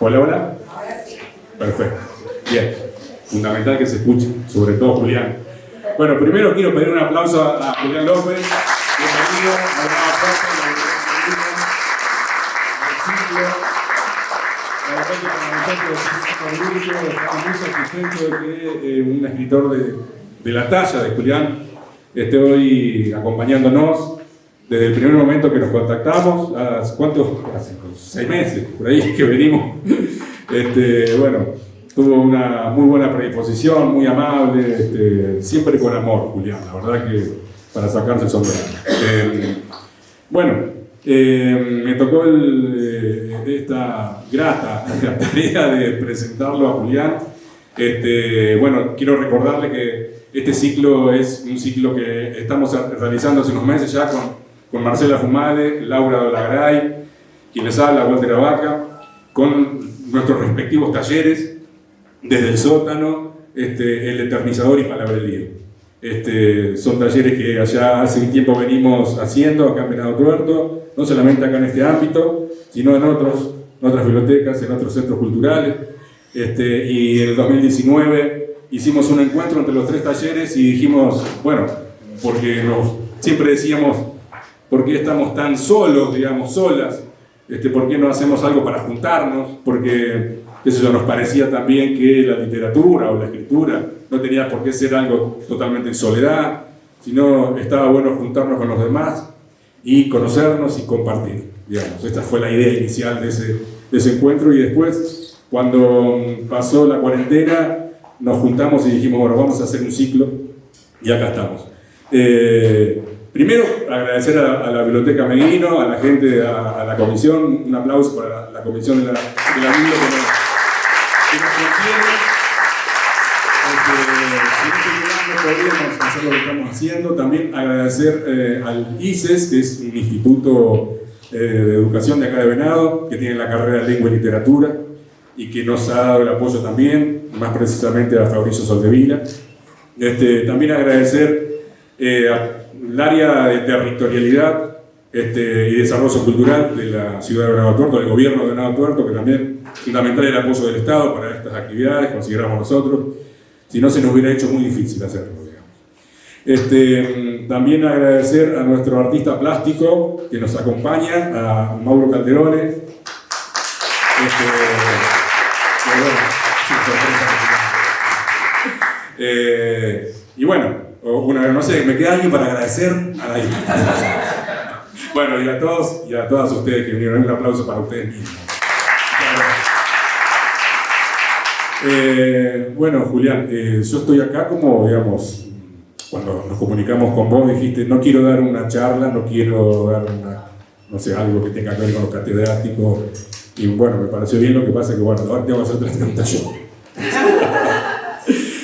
Hola, hola. Ahora sí. Perfecto. Bien. Fundamental que se escuche, sobre todo Julián. Bueno, primero quiero pedir un aplauso a Julián López. Bienvenido a la nueva parte del ciclo. La verdad que para nosotros es un orgullo, estamos muy satisfechos de que un escritor de la talla de Julián esté hoy acompañándonos. Desde el primer momento que nos contactamos, hace 6 meses, por ahí que venimos, bueno, tuvo una muy buena predisposición, muy amable, siempre con amor, Julián, la verdad que para sacarse el sombrero. Me tocó esta grata tarea de presentarlo a Julián. Quiero recordarle que este ciclo es un ciclo que estamos realizando hace unos meses ya con Marcela Fumale, Laura Dolagray, quien les habla, Walter Abaca, con nuestros respectivos talleres, desde el sótano, el eternizador y palabrerío. Son talleres que allá hace un tiempo venimos haciendo acá en Venado Tuerto, no solamente acá en este ámbito, sino en otras bibliotecas, en otros centros culturales. Y en el 2019 hicimos un encuentro entre los 3 talleres y dijimos, bueno, porque siempre decíamos, ¿por qué estamos tan solos, digamos, solas? ¿Por qué no hacemos algo para juntarnos? Porque eso nos parecía también que la literatura o la escritura no tenía por qué ser algo totalmente en soledad, sino estaba bueno juntarnos con los demás y conocernos y compartir, digamos. Esta fue la idea inicial de ese encuentro, y después, cuando pasó la cuarentena, nos juntamos y dijimos, bueno, vamos a hacer un ciclo, y acá estamos. Primero, agradecer a la Biblioteca Meguino, a la gente, a la comisión, un aplauso para la comisión de la Biblia que nos sostiene. Si no podríamos hacer lo que estamos haciendo. También agradecer al ICES, que es un instituto de educación de acá de Venado, que tiene la carrera de Lengua y Literatura, y que nos ha dado el apoyo también, más precisamente a Fabricio Soldevila. También agradecer al área de territorialidad y desarrollo cultural de la ciudad de Venado Tuerto, del gobierno de Venado Tuerto, que también es fundamental el apoyo del Estado para estas actividades, consideramos nosotros, si no se nos hubiera hecho muy difícil hacerlo, digamos. También agradecer a nuestro artista plástico que nos acompaña, a Mauro Calderone. Y bueno, no sé, me queda alguien para agradecer a la isla. Bueno, y a todos y a todas ustedes que vinieron, un aplauso para ustedes mismos. Bueno, Julián, yo estoy acá como, digamos, cuando nos comunicamos con vos dijiste, no quiero dar una charla, no quiero dar algo que tenga que ver con los catedráticos, y bueno, me pareció bien. Lo que pasa es que, bueno, ahora tengo que hacer 3 preguntas yo.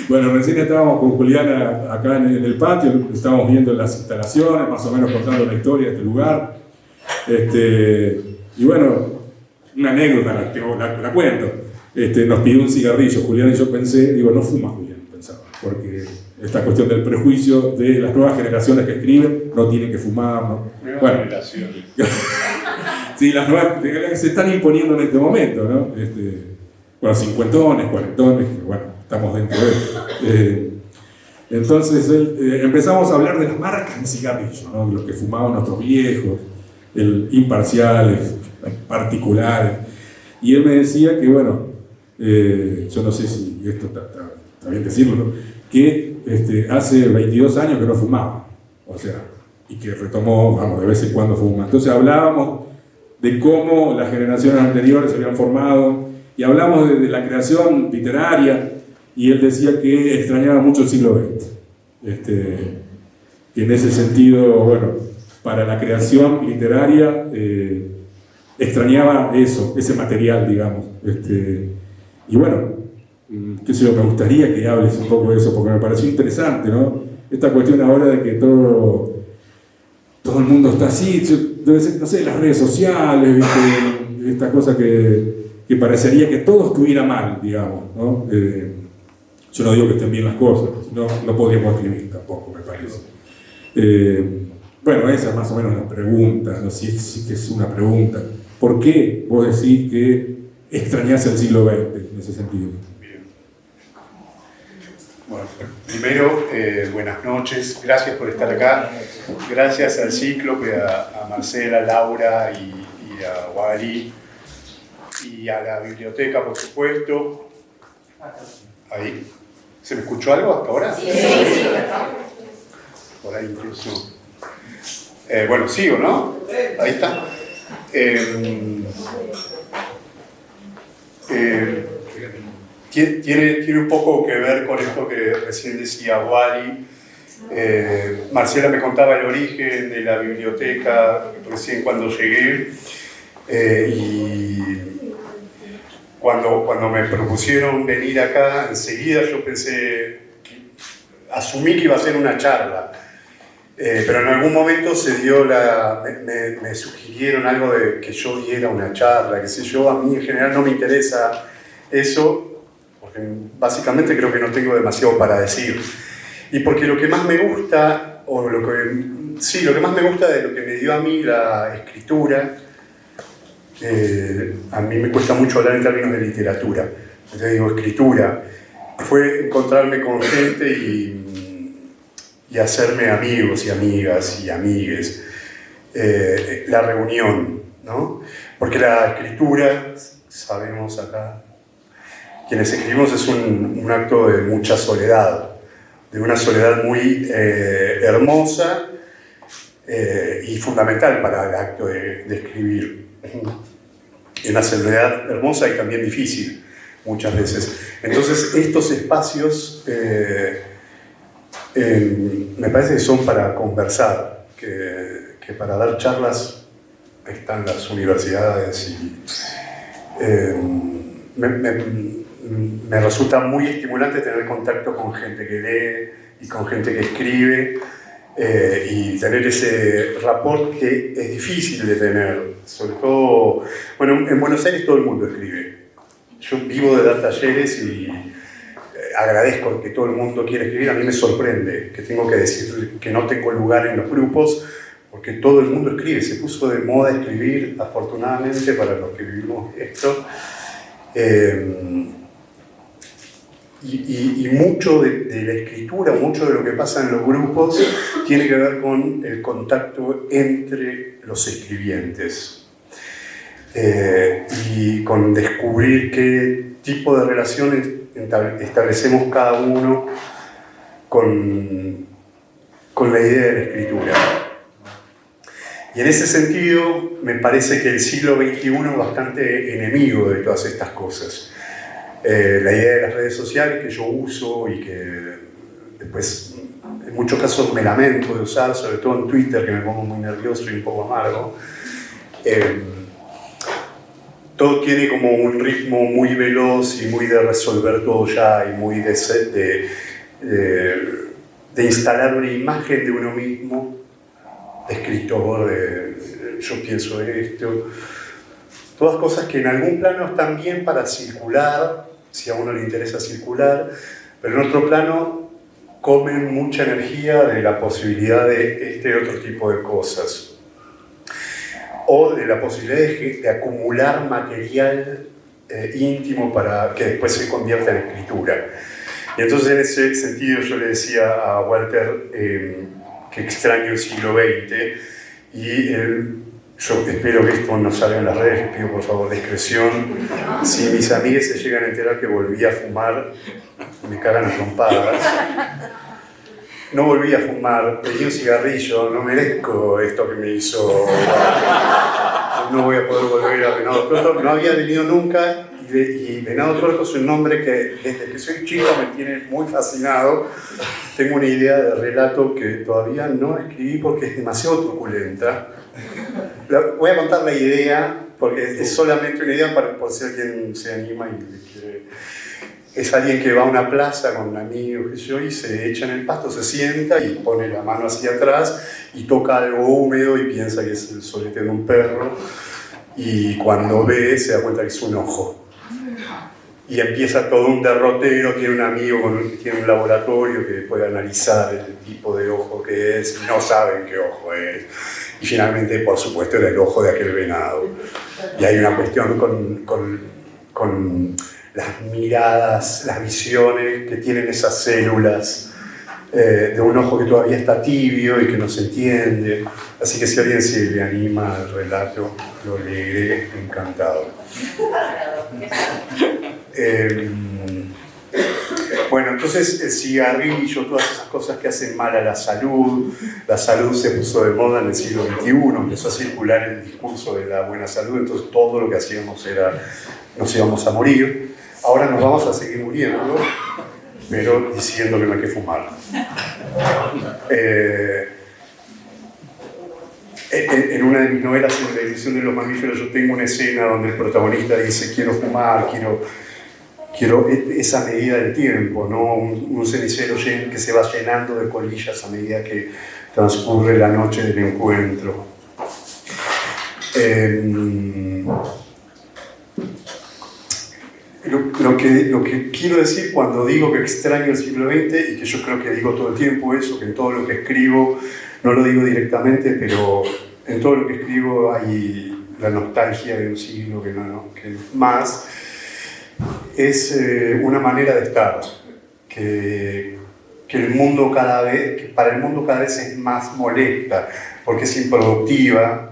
Bueno, recién estábamos con Juliana acá en el patio, estábamos viendo las instalaciones, más o menos contando la historia de este lugar. Y bueno, una anécdota, la cuento. Nos pidió un cigarrillo, Julián, y yo pensé, no fuma Julián, pensaba, porque esta cuestión del prejuicio de las nuevas generaciones que escriben, no tienen que fumar, ¿no? Nuevas generaciones. Sí, las nuevas que se están imponiendo en este momento, ¿no? Bueno, cincuentones, cuarentones, que bueno, estamos dentro de él. Entonces empezamos a hablar de las marcas de cigarrillos, ¿no? Los que fumaban nuestros viejos, imparciales, particulares. Y él me decía que, bueno, yo no sé si esto está bien decirlo, ¿no? Que hace 22 años que no fumaba, o sea, y que retomó, vamos, de vez en cuando fuma. Entonces hablábamos de cómo las generaciones anteriores se habían formado, y hablamos de la creación literaria, y él decía que extrañaba mucho el siglo XX. Que en ese sentido, bueno, para la creación literaria extrañaba ese material, digamos. Y bueno, qué sé yo, me gustaría que hables un poco de eso, porque me pareció interesante, ¿no? Esta cuestión ahora de que todo el mundo está así, debe ser, no sé, las redes sociales, ¿viste? Esta cosa que parecería que todo estuviera mal, digamos, ¿no? Yo no digo que estén bien las cosas, no podríamos escribir tampoco, me parece. Bueno, esa es más o menos la pregunta, no sé si es una pregunta. ¿Por qué vos decís que extrañas el siglo XX en ese sentido. Bien. Bueno, primero, buenas noches, gracias por estar acá, gracias al Cíclope, a Marcela, Laura y a Wally, y a la biblioteca, por supuesto. Ahí. ¿Se me escuchó algo hasta ahora? Sí. Por ahí incluso. Bueno, sigo, ¿no? Ahí está. Tiene un poco que ver con esto que recién decía Wally. Marcela me contaba el origen de la biblioteca recién cuando llegué. Y cuando me propusieron venir acá, enseguida yo asumí que iba a ser una charla. Pero en algún momento se dio me sugirieron algo de que yo diera una charla, qué sé yo. A mí en general no me interesa eso, porque básicamente creo que no tengo demasiado para decir. Y porque lo que más me gusta, lo que más me gusta de lo que me dio a mí la escritura, a mí me cuesta mucho hablar en términos de literatura, entonces digo escritura, fue encontrarme con gente y hacerme amigos y amigas y amigues, la reunión, ¿no? Porque la escritura, sabemos acá, quienes escribimos es un acto de mucha soledad, de una soledad muy hermosa y fundamental para el acto de escribir. Y una soledad hermosa y también difícil muchas veces. Entonces estos espacios me parece que son para conversar, que para dar charlas están las universidades y me resulta muy estimulante tener contacto con gente que lee y con gente que escribe y tener ese rapport que es difícil de tener, sobre todo, bueno, en Buenos Aires todo el mundo escribe. Yo vivo de dar talleres y agradezco que todo el mundo quiera escribir. A mí me sorprende que tengo que decir que no tengo lugar en los grupos, porque todo el mundo escribe. Se puso de moda escribir, afortunadamente, para los que vivimos esto. Y mucho de la escritura, mucho de lo que pasa en los grupos, tiene que ver con el contacto entre los escribientes. Y con descubrir qué tipo de relaciones establecemos cada uno con la idea de la escritura. Y en ese sentido, me parece que el siglo XXI es bastante enemigo de todas estas cosas. La idea de las redes sociales que yo uso y que después en muchos casos me lamento de usar, sobre todo en Twitter, que me pongo muy nervioso y un poco amargo. Todo tiene como un ritmo muy veloz y muy de resolver todo ya y muy de instalar una imagen de uno mismo, de escritor, yo pienso esto. Todas cosas que en algún plano están bien para circular, si a uno le interesa circular, pero en otro plano comen mucha energía de la posibilidad de este otro tipo de cosas. O de la posibilidad de acumular material íntimo para que después se convierta en escritura. Y entonces en ese sentido yo le decía a Walter que extraño el siglo XX y yo espero que esto no salga en las redes, les pido por favor discreción. Si mis amigas se llegan a enterar que volví a fumar, me cagan a trompadas. No volví a fumar, pedí un cigarrillo, no merezco esto que me hizo. No voy a poder volver a Venado Tuerto. No había venido nunca y Venado Tuerto es un nombre que desde que soy chico me tiene muy fascinado. Tengo una idea de relato que todavía no escribí porque es demasiado truculenta. Voy a contar la idea porque es solamente una idea por si alguien se anima y le quiere. Es alguien que va a una plaza con un amigo y se echa en el pasto, se sienta y pone la mano hacia atrás y toca algo húmedo y piensa que es el solete de un perro y cuando ve se da cuenta que es un ojo. Y empieza todo un derrotero, tiene un amigo que tiene un laboratorio que puede analizar el tipo de ojo que es, no saben qué ojo es. Y finalmente, por supuesto, era el ojo de aquel venado. Y hay una cuestión con con las miradas, las visiones que tienen esas células de un ojo que todavía está tibio y que no se entiende. Así que si alguien se le anima al relato, lo leeré encantado. Bueno, entonces el cigarrillo, todas esas cosas que hacen mal a la salud se puso de moda en el siglo XXI, empezó a circular el discurso de la buena salud, entonces todo lo que hacíamos era, nos íbamos a morir. Ahora nos vamos a seguir muriendo, pero diciendo que no hay que fumar. En una de mis novelas, en la edición de Los Mamíferos, yo tengo una escena donde el protagonista dice: quiero fumar, quiero esa medida del tiempo, ¿no? Un cenicero que se va llenando de colillas a medida que transcurre la noche del encuentro. Lo que quiero decir cuando digo que extraño el siglo XX, y que yo creo que digo todo el tiempo eso, que en todo lo que escribo, no lo digo directamente, pero en todo lo que escribo hay la nostalgia de un siglo que más, es una manera de estar, que el mundo que para el mundo cada vez es más molesta, porque es improductiva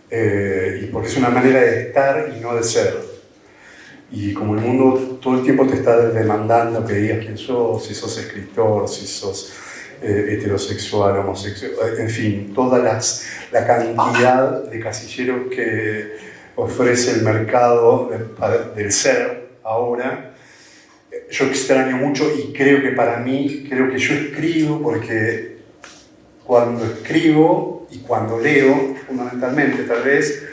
y porque es una manera de estar y no de ser. Y como el mundo todo el tiempo te está demandando que digas quién sos, si sos escritor, si sos heterosexual, homosexual, en fin, toda la cantidad de casilleros que ofrece el mercado del ser ahora, yo extraño mucho, y creo que yo escribo porque cuando escribo y cuando leo, fundamentalmente tal vez,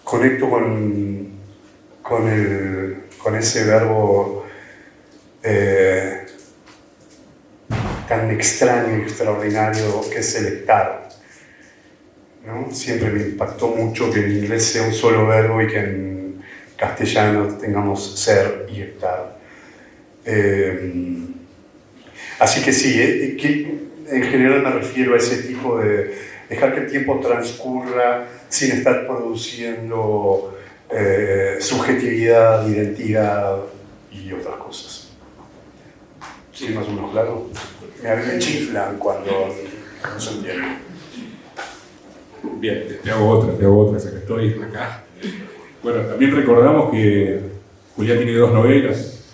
conecto con ese verbo tan extraño y extraordinario que es el estar, ¿no? Siempre me impactó mucho que en inglés sea un solo verbo y que en castellano tengamos ser y estar. Así que sí, en general me refiero a ese tipo de dejar que el tiempo transcurra sin estar produciendo subjetividad, identidad y otras cosas. ¿Sí, más o menos claro? Me chiflan cuando no se entiende. Bien, te hago otra, ya que estoy acá. Bueno, también recordamos que Julián tiene 2 novelas,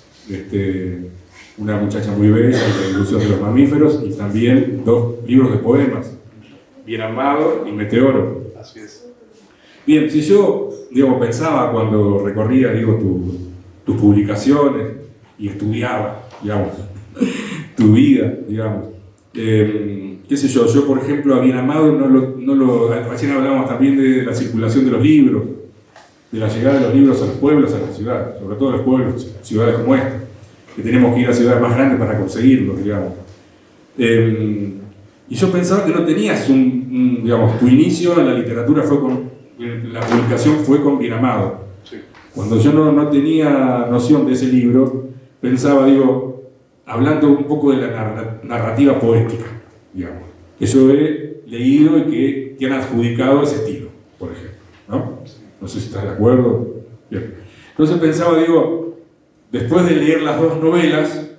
Una muchacha muy bella, La ilusión de los mamíferos, y también 2 libros de poemas, Bien armado y Meteoro. Así es. Bien, si yo pensaba cuando recorría tus publicaciones y estudiaba, tu vida, qué sé yo, por ejemplo a Bien Amado recién hablábamos también de la circulación de los libros, de la llegada de los libros a los pueblos, a las ciudades, sobre todo a los pueblos, ciudades como esta, que tenemos que ir a ciudades más grandes para conseguirlos, y yo pensaba que no tenías tu inicio en la literatura la publicación fue con Bien Amado. Sí. Cuando yo no tenía noción de ese libro, pensaba, hablando un poco de la narrativa poética, que yo he leído y que te han adjudicado ese estilo, por ejemplo, ¿no? No sé si estás de acuerdo. Bien. Entonces pensaba, después de leer las 2 novelas,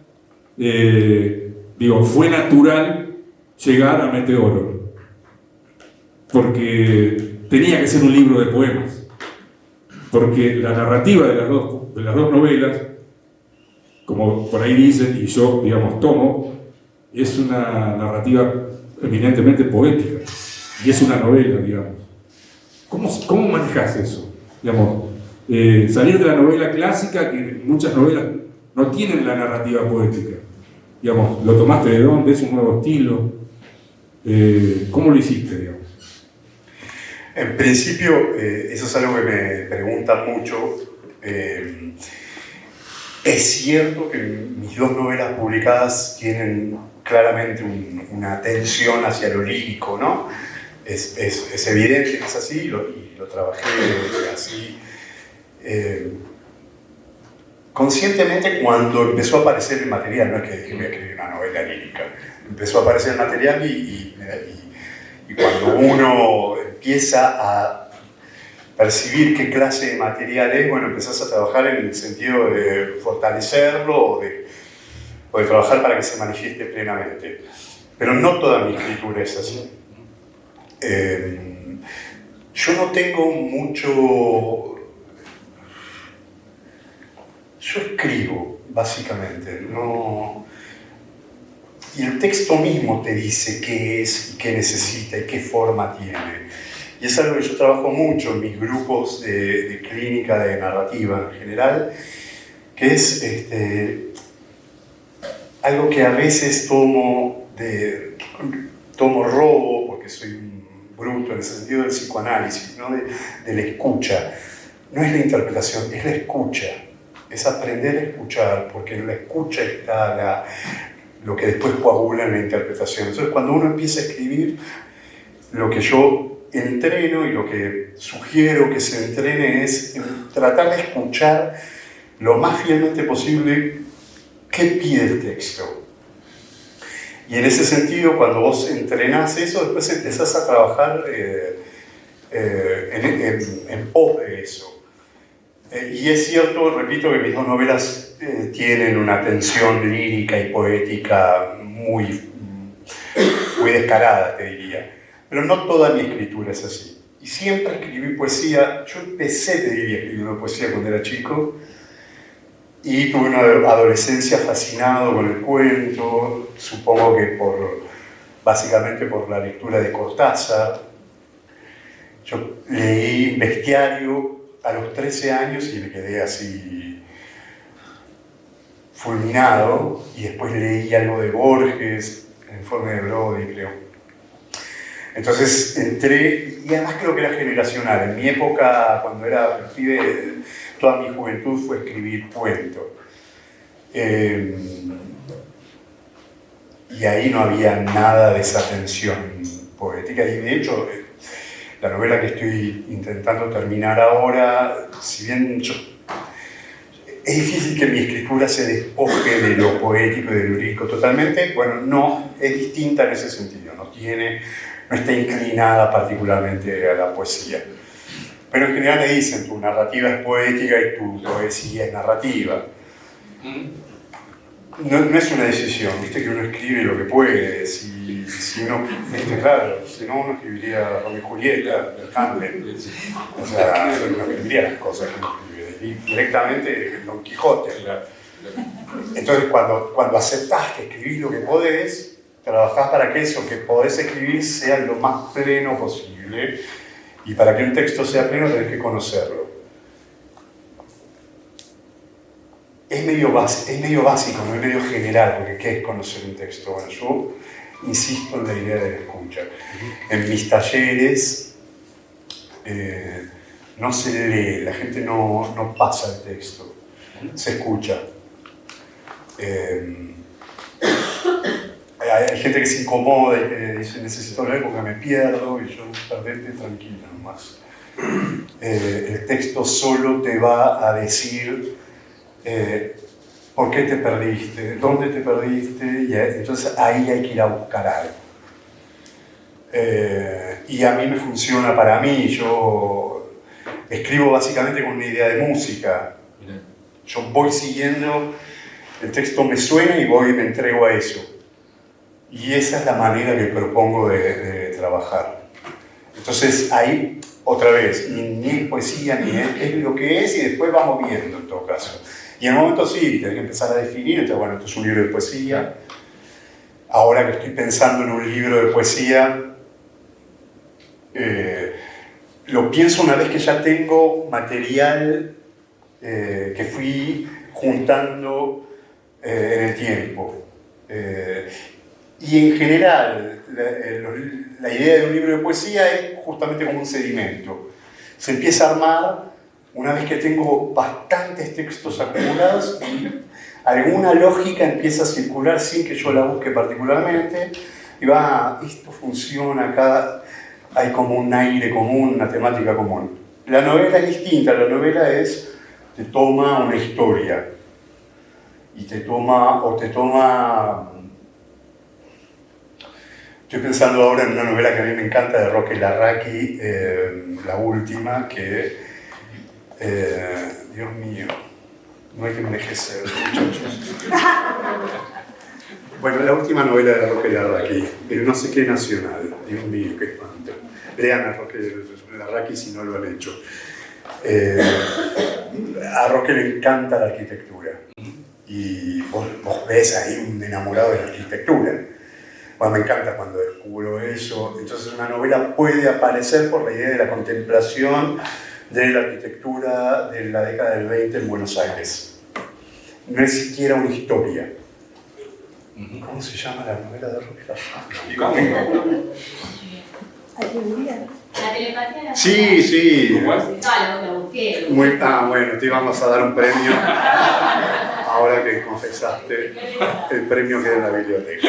fue natural llegar a Meteoro, porque tenía que ser un libro de poemas, porque la narrativa de las dos novelas, como por ahí dicen, y yo, tomo, es una narrativa eminentemente poética, y es una novela, ¿Cómo manejas eso? Salir de la novela clásica, que muchas novelas no tienen la narrativa poética. ¿Lo tomaste de dónde? ¿Es un nuevo estilo? ¿Cómo lo hiciste, En principio, eso es algo que me preguntan mucho. Es cierto que mis 2 novelas publicadas tienen claramente una tensión hacia lo lírico, ¿no? Es evidente que es así, y lo trabajé así. Conscientemente, cuando empezó a aparecer el material, no es que dije voy a escribir una novela lírica, empezó a aparecer el material y cuando uno empieza a percibir qué clase de material es, bueno, empezás a trabajar en el sentido de fortalecerlo o de trabajar para que se manifieste plenamente. Pero no toda mi escritura es así. Yo no tengo mucho... Yo escribo, básicamente, no... Y el texto mismo te dice qué es, qué necesita y qué forma tiene. Y es algo que yo trabajo mucho en mis grupos de clínica de narrativa en general, que es algo que a veces tomo robo, porque soy un bruto en ese sentido del psicoanálisis, ¿no? de la escucha. No es la interpretación, es la escucha. Es aprender a escuchar, porque en la escucha está lo que después coagula en la interpretación. Entonces, cuando uno empieza a escribir, lo que yo entreno y lo que sugiero que se entrene es tratar de escuchar lo más fielmente posible qué pide el texto. Y en ese sentido, cuando vos entrenás eso, después empezás a trabajar en pos de eso. Y es cierto, repito, que mis dos novelas tienen una tensión lírica y poética muy descarada, te diría. Pero no toda mi escritura es así. Y siempre escribí poesía. Yo empecé, te diría, escribiendo poesía cuando era chico. Y tuve una adolescencia fascinado con el cuento, supongo que básicamente por la lectura de Cortázar. Yo leí Bestiario a los 13 años y me quedé así fulminado, y después leí algo de Borges, El informe de Brody, creo. Entonces entré, y además creo que era generacional. En mi época, cuando era pibe, toda mi juventud fue escribir cuentos. Y ahí no había nada de esa tensión poética, y de hecho la novela que estoy intentando terminar ahora, si bien es difícil que mi escritura se despoje de lo poético y de lo lírico totalmente, bueno, no, es distinta en ese sentido, no está inclinada particularmente a la poesía. Pero en general me dicen, tu narrativa es poética y tu poesía es narrativa. No es una decisión, viste que uno escribe lo que puede. Si uno, claro, si no uno escribiría Romeo y Julieta, el Hamlet. O sea, uno escribiría las cosas que uno escribe, directamente Don Quijote. Entonces, cuando aceptás que escribís lo que podés, trabajás para que eso que podés escribir sea lo más pleno posible. Y para que un texto sea pleno tenés que conocerlo. Es medio básico, no es medio general, porque ¿qué es conocer un texto? Bueno, yo insisto en la idea de la escucha. En mis talleres no se lee, la gente no pasa el texto, se escucha. Hay gente que se incomoda y que dice, necesito leer porque me pierdo, y yo, perdete tranquilo nomás. El texto solo te va a decir por qué te perdiste, dónde te perdiste, y entonces ahí hay que ir a buscar algo. Y a mí me funciona para mí, yo escribo básicamente con una idea de música. Yo voy siguiendo, el texto me suena y me entrego a eso. Y esa es la manera que propongo de trabajar. Entonces ahí, otra vez, ni es poesía, ni es lo que es, y después vamos viendo en todo caso. Y en el momento sí, tenés que empezar a definir, entonces bueno, esto es un libro de poesía. Ahora que estoy pensando en un libro de poesía, lo pienso una vez que ya tengo material que fui juntando en el tiempo. Y en general, la idea de un libro de poesía es justamente como un sedimento. Se empieza a armar una vez que tengo bastantes textos acumulados y alguna lógica empieza a circular sin que yo la busque particularmente. Y esto funciona acá, hay como un aire común, una temática común. La novela es distinta, la novela te toma una historia y te toma Estoy pensando ahora en una novela que a mí me encanta de Roque Larraqui, la última, que, Dios mío, no hay que envejecer, muchachos. Bueno, la última novela de Roque Larraqui, el no sé qué nacional, Dios mío, qué espanto. Lean a Roque Larraqui si no lo han hecho. A Roque le encanta la arquitectura y vos ves ahí un enamorado de la arquitectura. Bueno, me encanta cuando descubro eso. Entonces una novela puede aparecer por la idea de la contemplación de la arquitectura de la década del 20 en Buenos Aires. No es siquiera una historia. ¿Cómo se llama la novela de Roque Larraqui? La telepatía. Sí, sí. ¿Cómo es? No, lo busqué. Bueno, te íbamos a dar un premio. Ahora que confesaste, el premio queda en la biblioteca.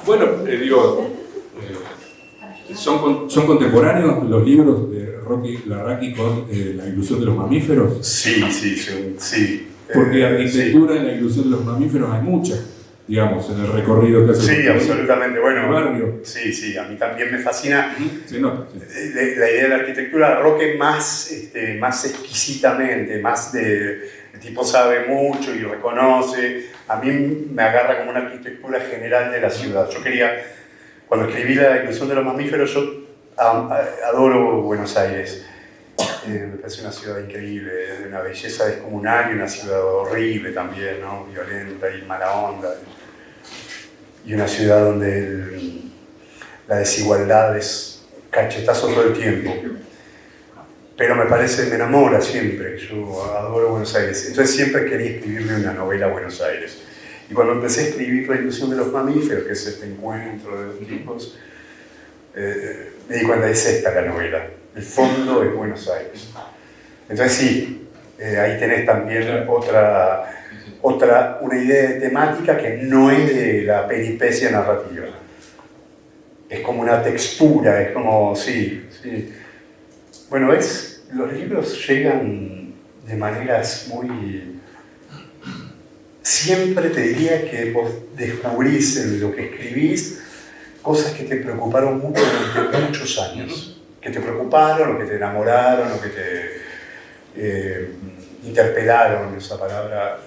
Bueno, ¿son contemporáneos los libros de Roque Larraqui con la ilusión de los mamíferos? Sí. Porque arquitectura en la ilusión de los mamíferos hay mucha, digamos, en el recorrido que hace. Sí, absolutamente. Bueno, el barrio. Sí, a mí también me fascina. Se nota. Sí. La idea de la arquitectura, Roque más exquisitamente, más el tipo sabe mucho y reconoce. A mí me agarra como una arquitectura general de la ciudad. Yo quería, cuando escribí La ilusión de los mamíferos, yo adoro Buenos Aires. Me parece una ciudad increíble, de una belleza descomunal y una ciudad horrible también, ¿no? Violenta y mala onda. Y una ciudad donde la desigualdad es cachetazo todo el tiempo. Pero me enamora siempre. Yo adoro Buenos Aires. Entonces siempre quería escribirle una novela a Buenos Aires. Y cuando empecé a escribir La ilusión de los mamíferos, que es este encuentro de los tipos, me di cuenta, es esta la novela. El fondo es Buenos Aires. Entonces sí, ahí tenés también una idea de temática que no es de la peripecia narrativa. Es como una textura, es como, sí. Bueno, ¿ves? Los libros llegan de maneras muy... Siempre te diría que vos descubrís en lo que escribís cosas que te preocuparon mucho durante muchos años. Que te preocuparon, o que te enamoraron, o que te interpelaron, esa palabra.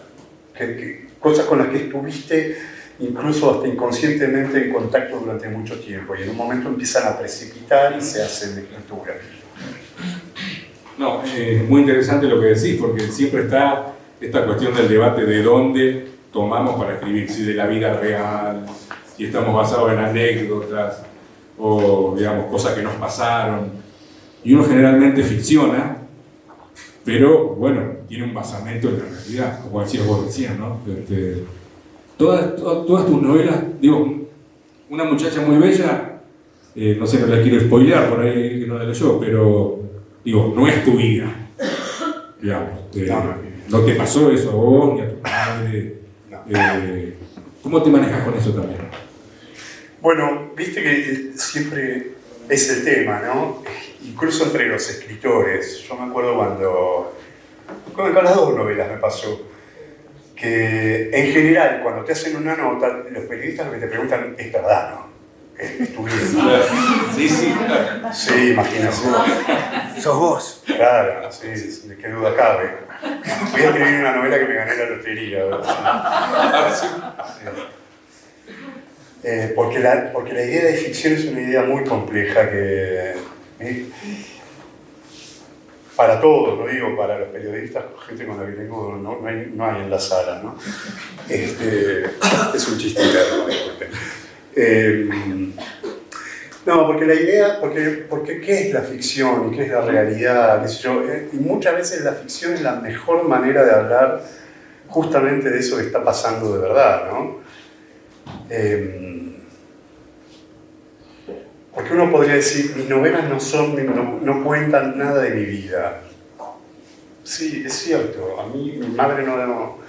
Cosas con las que estuviste incluso hasta inconscientemente en contacto durante mucho tiempo. Y en un momento empiezan a precipitar y se hacen de escritura. No, es muy interesante lo que decís, porque siempre está esta cuestión del debate de dónde tomamos para escribir, si de la vida real, si estamos basados en anécdotas, o digamos, cosas que nos pasaron. Y uno generalmente ficciona, pero bueno, tiene un basamento en la realidad, como decías vos recién, ¿no? Todas tus novelas, digo, Una muchacha muy bella, no sé, no la quiero spoilear por ahí que no la leyó, pero digo, no es tu vida, digamos. No te pasó eso a vos ni a tu padre. ¿Cómo te manejas con eso también? Bueno, viste que siempre es el tema, ¿no? Incluso entre los escritores. Yo me acuerdo con las dos novelas me pasó, que en general cuando te hacen una nota, los periodistas lo que te preguntan es verdad, ¿no? Es tu vida. Sí. Sí, imagínate. Sos vos. Claro, sí, de qué duda cabe. Voy a escribir una novela que me gané la lotería. Sí. Porque la idea de ficción es una idea muy compleja que para todos, no digo para los periodistas, gente con la que tengo, no hay en la sala, ¿no? Es un chiste interno, disculpen. No, porque la idea, porque ¿qué es la ficción y qué es la realidad? ¿Qué sé yo? Y muchas veces la ficción es la mejor manera de hablar justamente de eso que está pasando de verdad, ¿no? Porque uno podría decir, mis novelas no cuentan nada de mi vida. Sí, es cierto. A mí, mi madre no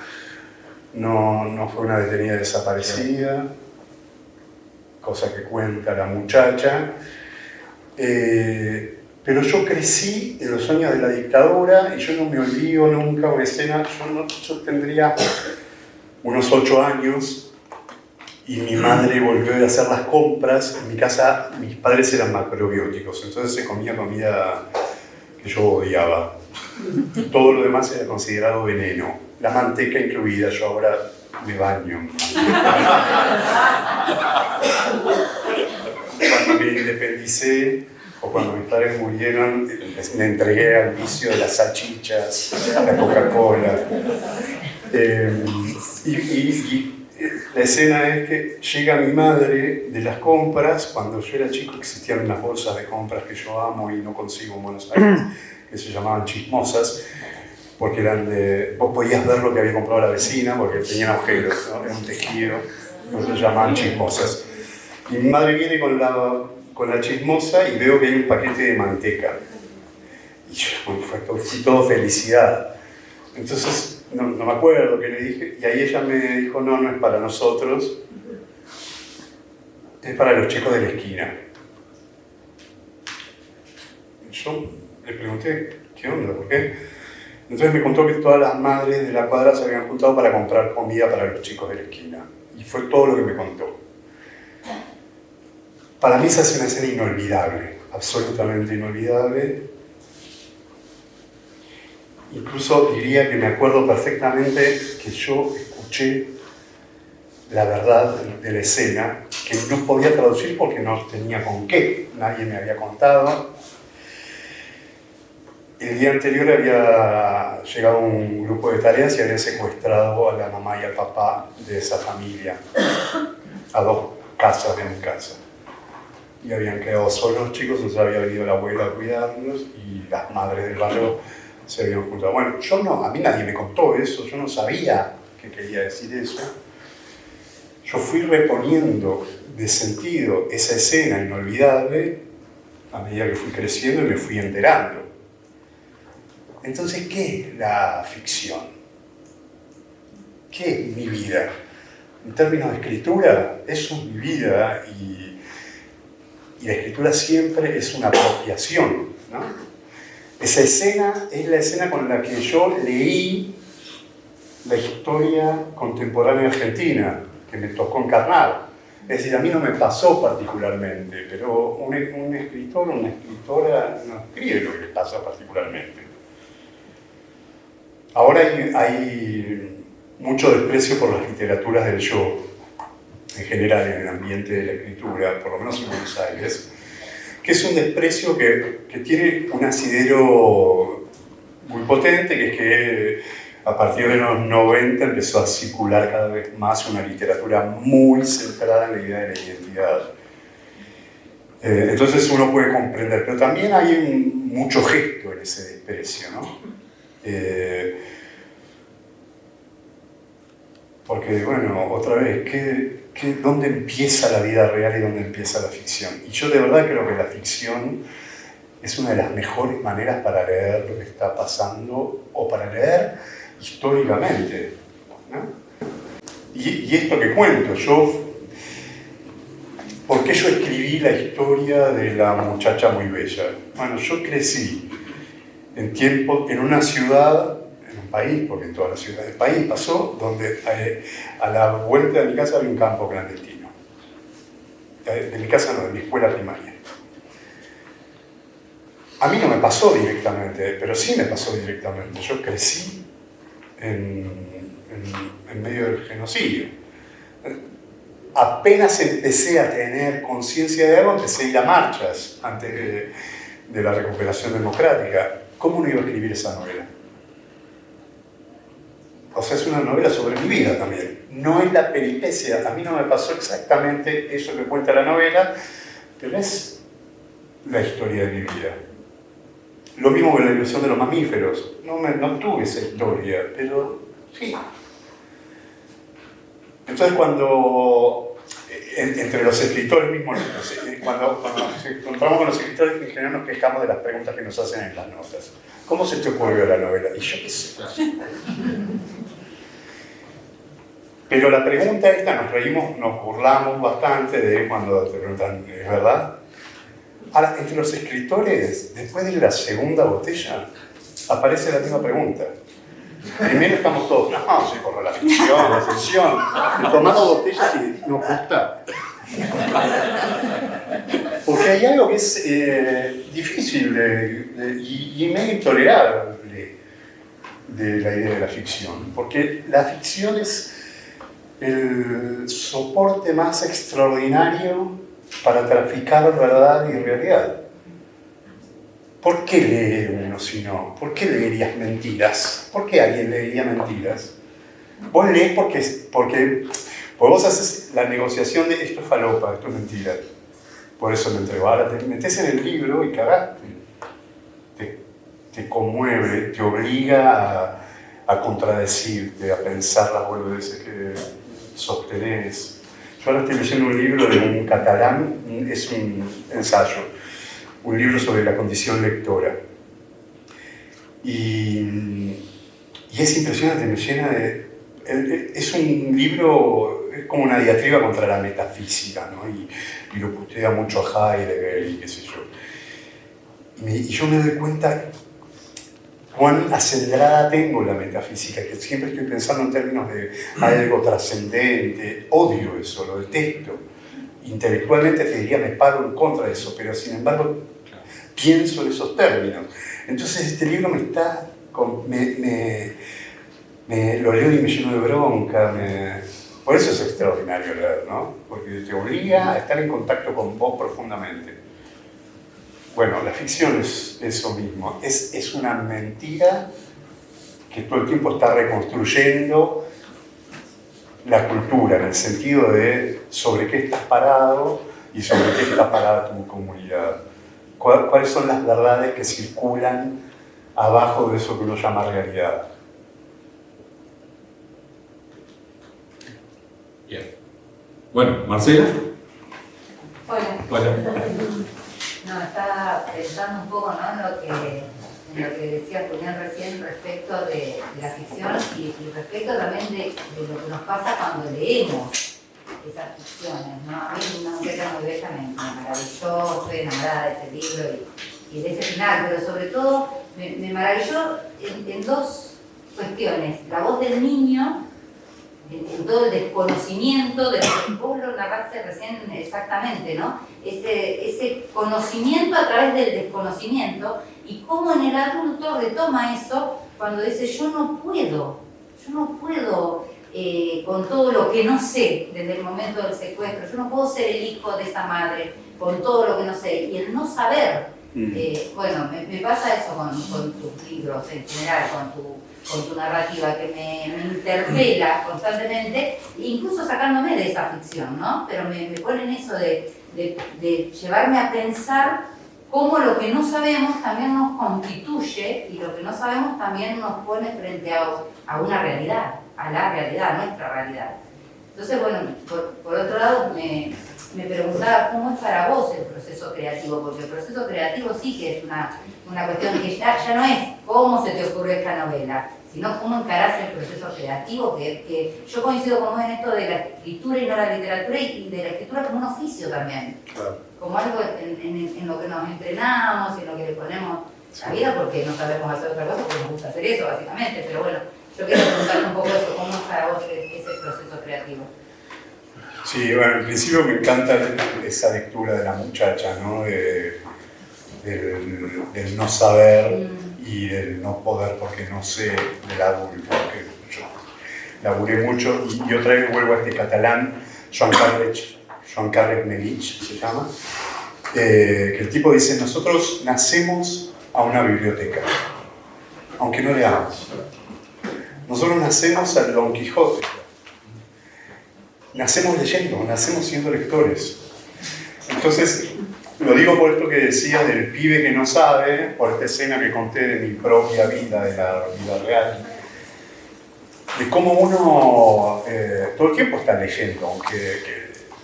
fue una detenida desaparecida, cosa que cuenta la muchacha. Pero yo crecí en los años de la dictadura y yo no me olvido nunca una escena. Yo tendría unos 8 años y mi madre volvió a hacer las compras. En mi casa mis padres eran macrobióticos, entonces se comía comida que yo odiaba. Todo lo demás era considerado veneno, la manteca incluida. Yo ahora me baño. Cuando me independicé, o cuando mis padres murieron, me entregué al vicio de las salchichas, la Coca-Cola. Y la escena es que llega mi madre de las compras. Cuando yo era chico existían unas bolsas de compras que yo amo y no consigo en Buenos Aires, que se llamaban chismosas, porque eran de... Vos podías ver lo que había comprado la vecina porque tenían agujeros, ¿no? Era un tejido, entonces se llamaban chismosas. Y mi madre viene con la chismosa y veo que hay un paquete de manteca. Y yo fui todo felicidad. Entonces, no me acuerdo qué le dije, y ahí ella me dijo, no es para nosotros, es para los chicos de la esquina. Y yo le pregunté, ¿qué onda? ¿Por qué? Entonces me contó que todas las madres de la cuadra se habían juntado para comprar comida para los chicos de la esquina. Y fue todo lo que me contó. Para mí esa es una escena inolvidable, absolutamente inolvidable. Incluso diría que me acuerdo perfectamente que yo escuché la verdad de la escena, que no podía traducir porque no tenía con qué, nadie me había contado. El día anterior había llegado un grupo de tareas y habían secuestrado a la mamá y al papá de esa familia, a 2 casas de mi casa. Y habían quedado solos los chicos, entonces había venido la abuela a cuidarlos y las madres del barrio se habían juntado. Bueno, a mí nadie me contó eso, yo no sabía qué quería decir eso. Yo fui reponiendo de sentido esa escena inolvidable a medida que fui creciendo y me fui enterando. Entonces, ¿qué es la ficción? ¿Qué es mi vida? En términos de escritura, eso es mi vida y la escritura siempre es una apropiación, ¿no? Esa escena es la escena con la que yo leí la historia contemporánea argentina, que me tocó encarnar. Es decir, a mí no me pasó particularmente, pero un escritor o una escritora no escribe lo que le pasa particularmente. Ahora hay mucho desprecio por las literaturas del yo, en general en el ambiente de la escritura, por lo menos en Buenos Aires, que es un desprecio que tiene un asidero muy potente, que es que a partir de los 90 empezó a circular cada vez más una literatura muy centrada en la idea de la identidad. Entonces uno puede comprender, pero también hay mucho gesto en ese desprecio, ¿no? Porque, bueno, otra vez, ¿dónde empieza la vida real y dónde empieza la ficción? Y yo de verdad creo que la ficción es una de las mejores maneras para leer lo que está pasando o para leer históricamente, ¿no? Y esto que cuento, ¿por qué yo escribí la historia de la muchacha muy bella? Bueno, yo crecí en una ciudad, en un país, porque en todas las ciudades del país pasó, donde a la vuelta de mi casa había un campo clandestino. De mi casa no, de mi escuela primaria. A mí no me pasó directamente, pero sí me pasó directamente. Yo crecí en medio del genocidio. Apenas empecé a tener conciencia de algo, empecé a ir a marchas antes de la recuperación democrática. ¿Cómo no iba a escribir esa novela? O sea, es una novela sobre mi vida también. No es la peripecia. A mí no me pasó exactamente eso que cuenta la novela, pero es la historia de mi vida. Lo mismo que la evolución de los mamíferos. No tuve esa historia, pero sí. Entonces cuando, entre los escritores mismos, cuando nos encontramos con los escritores, en general nos quejamos de las preguntas que nos hacen en las notas. ¿Cómo se te ocurrió la novela? Y yo qué sé. Pero la pregunta esta, nos reímos, nos burlamos bastante de cuando te preguntan, ¿es verdad? Ahora, entre los escritores, después de la segunda botella, aparece la misma pregunta. Primero estamos todos, no, sí, por la ficción, la ficción, tomando botellas y nos gusta. Porque hay algo que es difícil y medio intolerable de la idea de la ficción. Porque la ficción es el soporte más extraordinario para traficar verdad y realidad. ¿Por qué lee uno si no? ¿Por qué leerías mentiras? ¿Por qué alguien leería mentiras? Vos lees porque vos haces la negociación de esto es falopa, esto es mentira. Por eso me entrego. Ahora te metes en el libro y cagaste. Te conmueve, te obliga a contradecirte, a pensar las boludeces que sostenés. Yo ahora estoy leyendo un libro de un catalán, es un ensayo, un libro sobre la condición lectora. Y es impresionante, me llena de... Es un libro, es como una diatriba contra la metafísica, ¿no? Y lo putea mucho a Heidegger y qué sé yo. Y yo me doy cuenta cuán acelerada tengo la metafísica, que siempre estoy pensando en términos de algo trascendente. Odio eso, lo detesto. Intelectualmente te diría, me paro en contra de eso, pero sin embargo pienso en esos términos. Entonces este libro me está... lo leo y me lleno de bronca. Por eso es extraordinario leer, ¿no? Porque te obliga a estar en contacto con vos profundamente. Bueno, la ficción es eso mismo. Es una mentira que todo el tiempo está reconstruyendo la cultura, en el sentido de sobre qué estás parado y sobre qué está parada tu comunidad. ¿Cuáles son las verdades que circulan abajo de eso que uno llama realidad? Bien. Bueno, Marcela. Hola. Hola. No, estaba pensando un poco, ¿no?, en lo que decía Julián recién respecto de la ficción y respecto también de lo que nos pasa cuando leemos esas ficciones, ¿no? A mí una novela muy bella me maravilló, estoy enamorada de ese libro y de ese final, pero sobre todo me maravilló en dos cuestiones. La voz del niño, en todo el desconocimiento de lo que vos lo narraste recién exactamente, ¿no? Ese conocimiento a través del desconocimiento y cómo en el adulto retoma eso cuando dice yo no puedo con todo lo que no sé desde el momento del secuestro, yo no puedo ser el hijo de esa madre con todo lo que no sé, y el no saber, bueno, me pasa eso con tus libros en general, con tu narrativa, que me interpela constantemente, incluso sacándome de esa ficción, ¿no? Pero me pone en eso de llevarme a pensar cómo lo que no sabemos también nos constituye y lo que no sabemos también nos pone frente a una realidad, a la realidad, a nuestra realidad. Entonces, bueno, por otro lado, me preguntaba cómo es para vos el proceso creativo, porque el proceso creativo sí que es una cuestión que ya no es cómo se te ocurrió esta novela, sino cómo encarás el proceso creativo, que yo coincido con vos en esto de la escritura y no la literatura, y de la escritura como un oficio también, Claro. como algo en lo que nos entrenamos, en lo que le ponemos la vida, porque no sabemos hacer otra cosa, porque nos gusta hacer eso, básicamente, pero bueno, yo quiero preguntar un poco eso, ¿cómo es para vos ese proceso creativo? Sí, bueno, en principio me encanta esa lectura de la muchacha, ¿no? Del no saber y del no poder porque no sé del adulto, que yo laburé mucho, y otra vez vuelvo a este catalán, Joan Carles Melich se llama, que el tipo dice, nosotros nacemos a una biblioteca, aunque no leamos. Nosotros nacemos al Don Quijote. Nacemos leyendo, nacemos siendo lectores. Entonces, lo digo por esto que decía del pibe que no sabe, por esta escena que conté de mi propia vida, de la vida real, de cómo uno todo el tiempo está leyendo,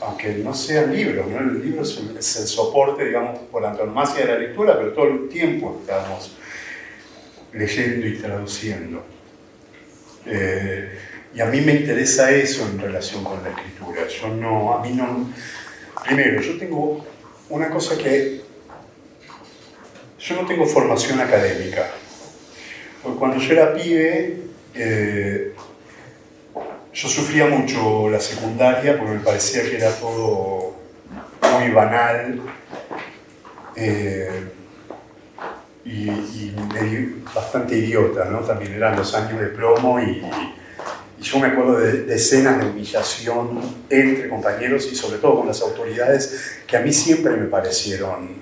aunque no sean libros, ¿no? El libro es el soporte, digamos, por antonomasia de la lectura, pero todo el tiempo estamos leyendo y traduciendo. Y a mí me interesa eso en relación con la escritura. Primero, yo tengo una cosa que... Yo no tengo formación académica. Porque cuando yo era pibe, Yo sufría mucho la secundaria porque me parecía que era todo muy banal y bastante idiota, ¿no? También eran los años de plomo y yo me acuerdo de escenas de humillación entre compañeros y sobre todo con las autoridades que a mí siempre me parecieron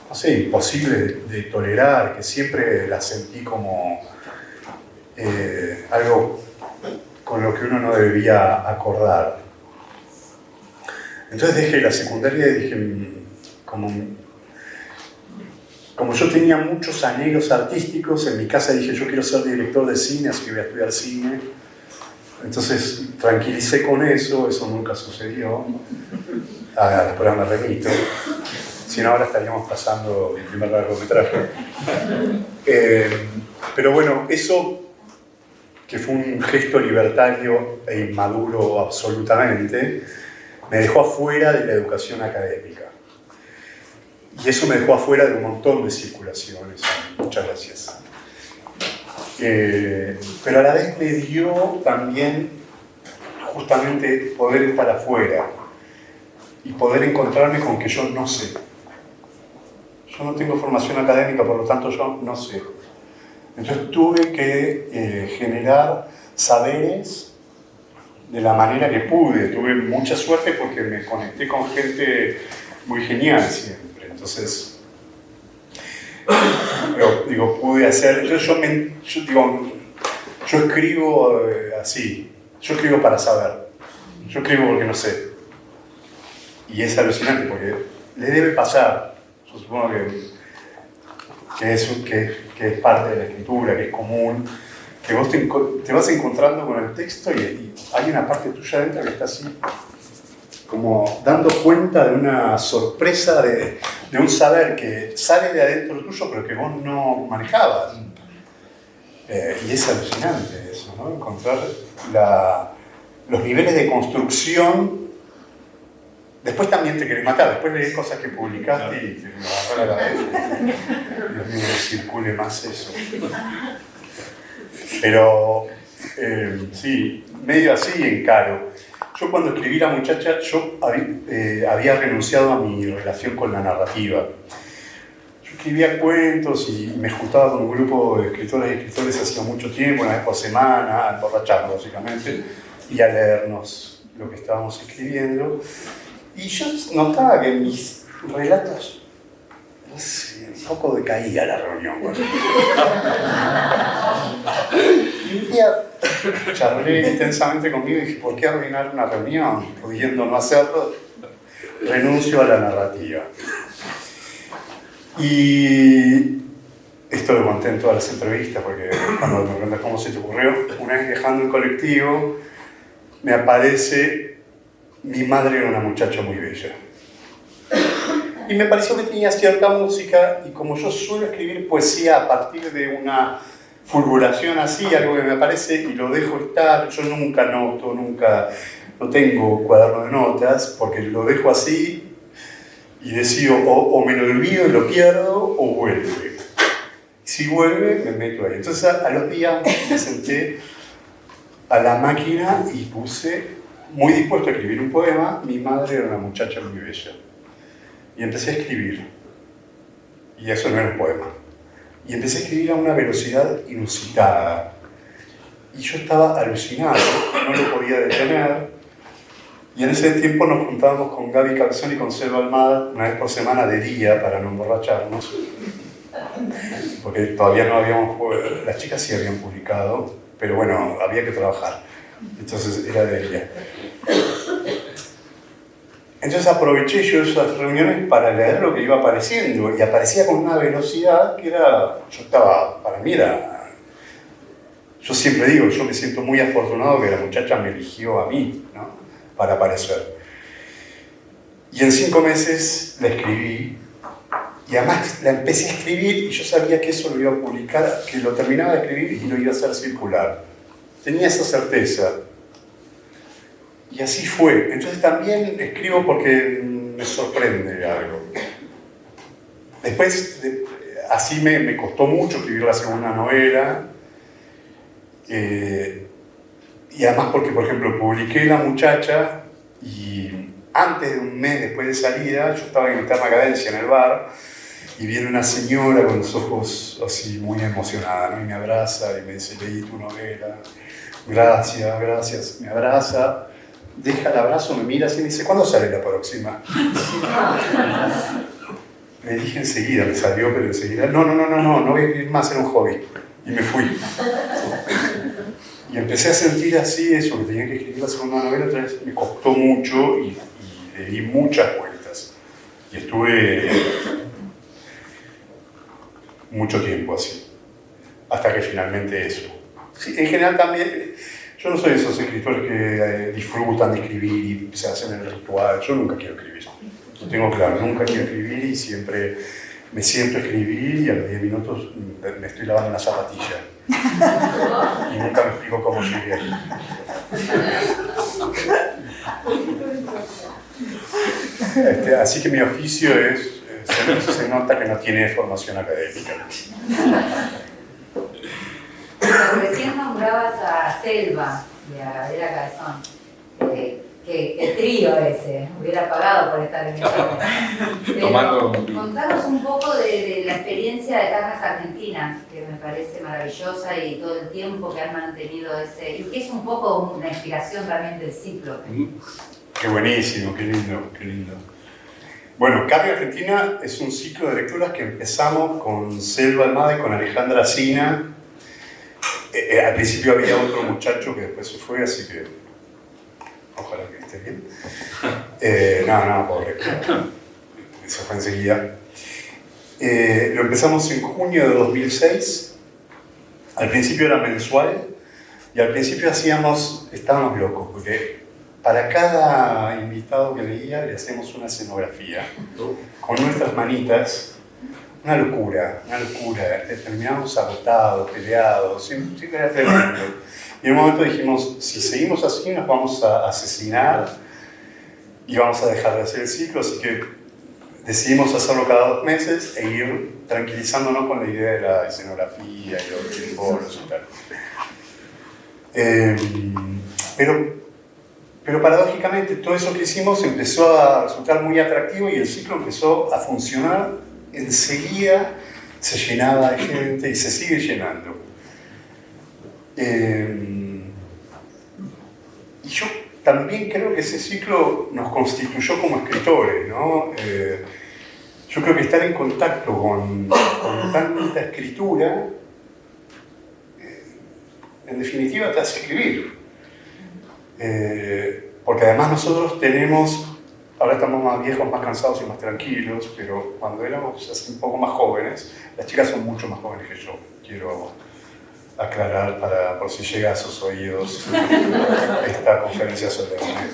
no sé, imposibles de tolerar, que siempre las sentí como algo con lo que uno no debía acordar. Entonces dejé la secundaria y dije, como yo tenía muchos anhelos artísticos, en mi casa dije, yo quiero ser director de cine, así que voy a estudiar cine. Entonces tranquilicé con eso nunca sucedió. Después me remito. Si no, ahora estaríamos pasando mi primer largometraje. Pero bueno, eso, que fue un gesto libertario e inmaduro absolutamente, me dejó afuera de la educación académica. Y eso me dejó afuera de un montón de circulaciones. Muchas gracias. Pero a la vez me dio también justamente poder estar afuera y poder encontrarme con que yo no sé. Yo no tengo formación académica, por lo tanto yo no sé. Entonces tuve que generar saberes de la manera que pude. Tuve mucha suerte porque me conecté con gente muy genial siempre. Entonces, digo, pude hacer... Yo escribo así. Yo escribo para saber. Yo escribo porque no sé. Y es alucinante porque le debe pasar. Yo supongo que es parte de la escritura, que es común, que vos te vas encontrando con el texto y hay una parte tuya dentro que está así, como dando cuenta de una sorpresa, de un saber que sale de adentro tuyo, pero que vos no manejabas. Y es alucinante eso, ¿no? Encontrar los niveles de construcción. Después también te querés matar, después lees cosas que publicaste y te agarra la cabeza. Dios mío, no circule más eso. Pero sí, medio así encaro. Yo cuando escribí La muchacha, yo había renunciado a mi relación con la narrativa. Yo escribía cuentos y me juntaba con un grupo de escritoras y escritores hacía mucho tiempo, una vez por semana, a emborracharnos básicamente, y a leernos lo que estábamos escribiendo. Y yo notaba que mis relatos, no sé, un poco decaía la reunión. Y un día charlé intensamente conmigo y dije, ¿por qué arruinar una reunión? Pudiendo no hacerlo, renuncio a la narrativa. Y esto lo conté en todas las entrevistas, porque cuando me preguntas cómo se te ocurrió, una vez viajando en colectivo, me aparece, mi madre era una muchacha muy bella. Y me pareció que tenía cierta música, y como yo suelo escribir poesía a partir de una fulguración así, algo que me aparece y lo dejo estar, yo nunca noto, no tengo cuaderno de notas, porque lo dejo así y decido o me lo olvido y lo pierdo o vuelve. Si vuelve, me meto ahí. Entonces a los días me senté a la máquina y puse, muy dispuesto a escribir un poema, mi madre era una muchacha muy bella. Y empecé a escribir. Y eso no era un poema. Y empecé a escribir a una velocidad inusitada. Y yo estaba alucinado, no lo podía detener. Y en ese tiempo nos juntábamos con Gaby Cabezón y con Selva Almada una vez por semana de día para no emborracharnos. Porque todavía no habíamos... Las chicas sí habían publicado, pero bueno, había que trabajar. Entonces era de día. Entonces aproveché yo esas reuniones para leer lo que iba apareciendo y aparecía con una velocidad que era, para mí era, yo siempre digo, yo me siento muy afortunado que la muchacha me eligió a mí, ¿no? Para aparecer. Y en 5 meses la escribí y además la empecé a escribir y yo sabía que eso lo iba a publicar, que lo terminaba de escribir y lo iba a hacer circular. Tenía esa certeza. Y así fue. Entonces también escribo porque me sorprende algo. Después, así me costó mucho escribir la segunda novela. Y además porque, por ejemplo, publiqué La Muchacha y antes de un mes después de salida, yo estaba en Eterna Cadencia en el bar y viene una señora con los ojos así muy emocionada, ¿no? Y me abraza y me dice, leí tu novela, gracias, gracias, me abraza, deja el abrazo, me mira así y me dice, ¿cuándo sale la próxima? Le dije enseguida, me salió, pero enseguida, no voy a escribir más, era un hobby. Y me fui. Y empecé a sentir así eso, que tenía que escribir la segunda novela, otra vez me costó mucho y le di muchas vueltas. Y estuve mucho tiempo así, hasta que finalmente eso. Sí, en general también, yo no soy de esos escritores que disfrutan de escribir y se hacen el ritual, yo nunca quiero escribir. Lo tengo claro, nunca quiero escribir y siempre me siento a escribir y a los 10 minutos me estoy lavando una zapatilla. Y nunca me explico cómo llegué ahí. Así que mi oficio es, se nota que no tiene formación académica. Recién nombrabas a Selva y a Gabriela Cabezón. Que el trío ese hubiera pagado por estar en esa obra. Pero contanos un poco de la experiencia de Carnes Argentinas, que me parece maravillosa y todo el tiempo que han mantenido ese, y que es un poco una inspiración también del ciclo. Qué buenísimo, qué lindo, qué lindo. Bueno, Carnes Argentina es un ciclo de lecturas que empezamos con Selva Almada y con Alejandra Sina. Al principio había otro muchacho que después se fue, así que ojalá que esté bien. No, pobre. Se fue enseguida. Lo empezamos en junio de 2006. Al principio era mensual y al principio estábamos locos, porque para cada invitado que leía le hacemos una escenografía con nuestras manitas. Una locura. Terminamos agotados, peleados, siempre era tremendo. Y en un momento dijimos, si seguimos así nos vamos a asesinar y vamos a dejar de hacer el ciclo, así que decidimos hacerlo cada 2 meses e ir tranquilizándonos con la idea de la escenografía y los tiempos y tal. Pero paradójicamente todo eso que hicimos empezó a resultar muy atractivo y el ciclo empezó a funcionar enseguida, se llenaba de gente y se sigue llenando. Y yo también creo que ese ciclo nos constituyó como escritores, ¿no? Yo creo que estar en contacto con tanta escritura, en definitiva te hace escribir. Porque además nosotros ahora estamos más viejos, más cansados y más tranquilos, pero cuando éramos así un poco más jóvenes, las chicas son mucho más jóvenes que yo, quiero aclarar por si llega a sus oídos esta conferencia solemne.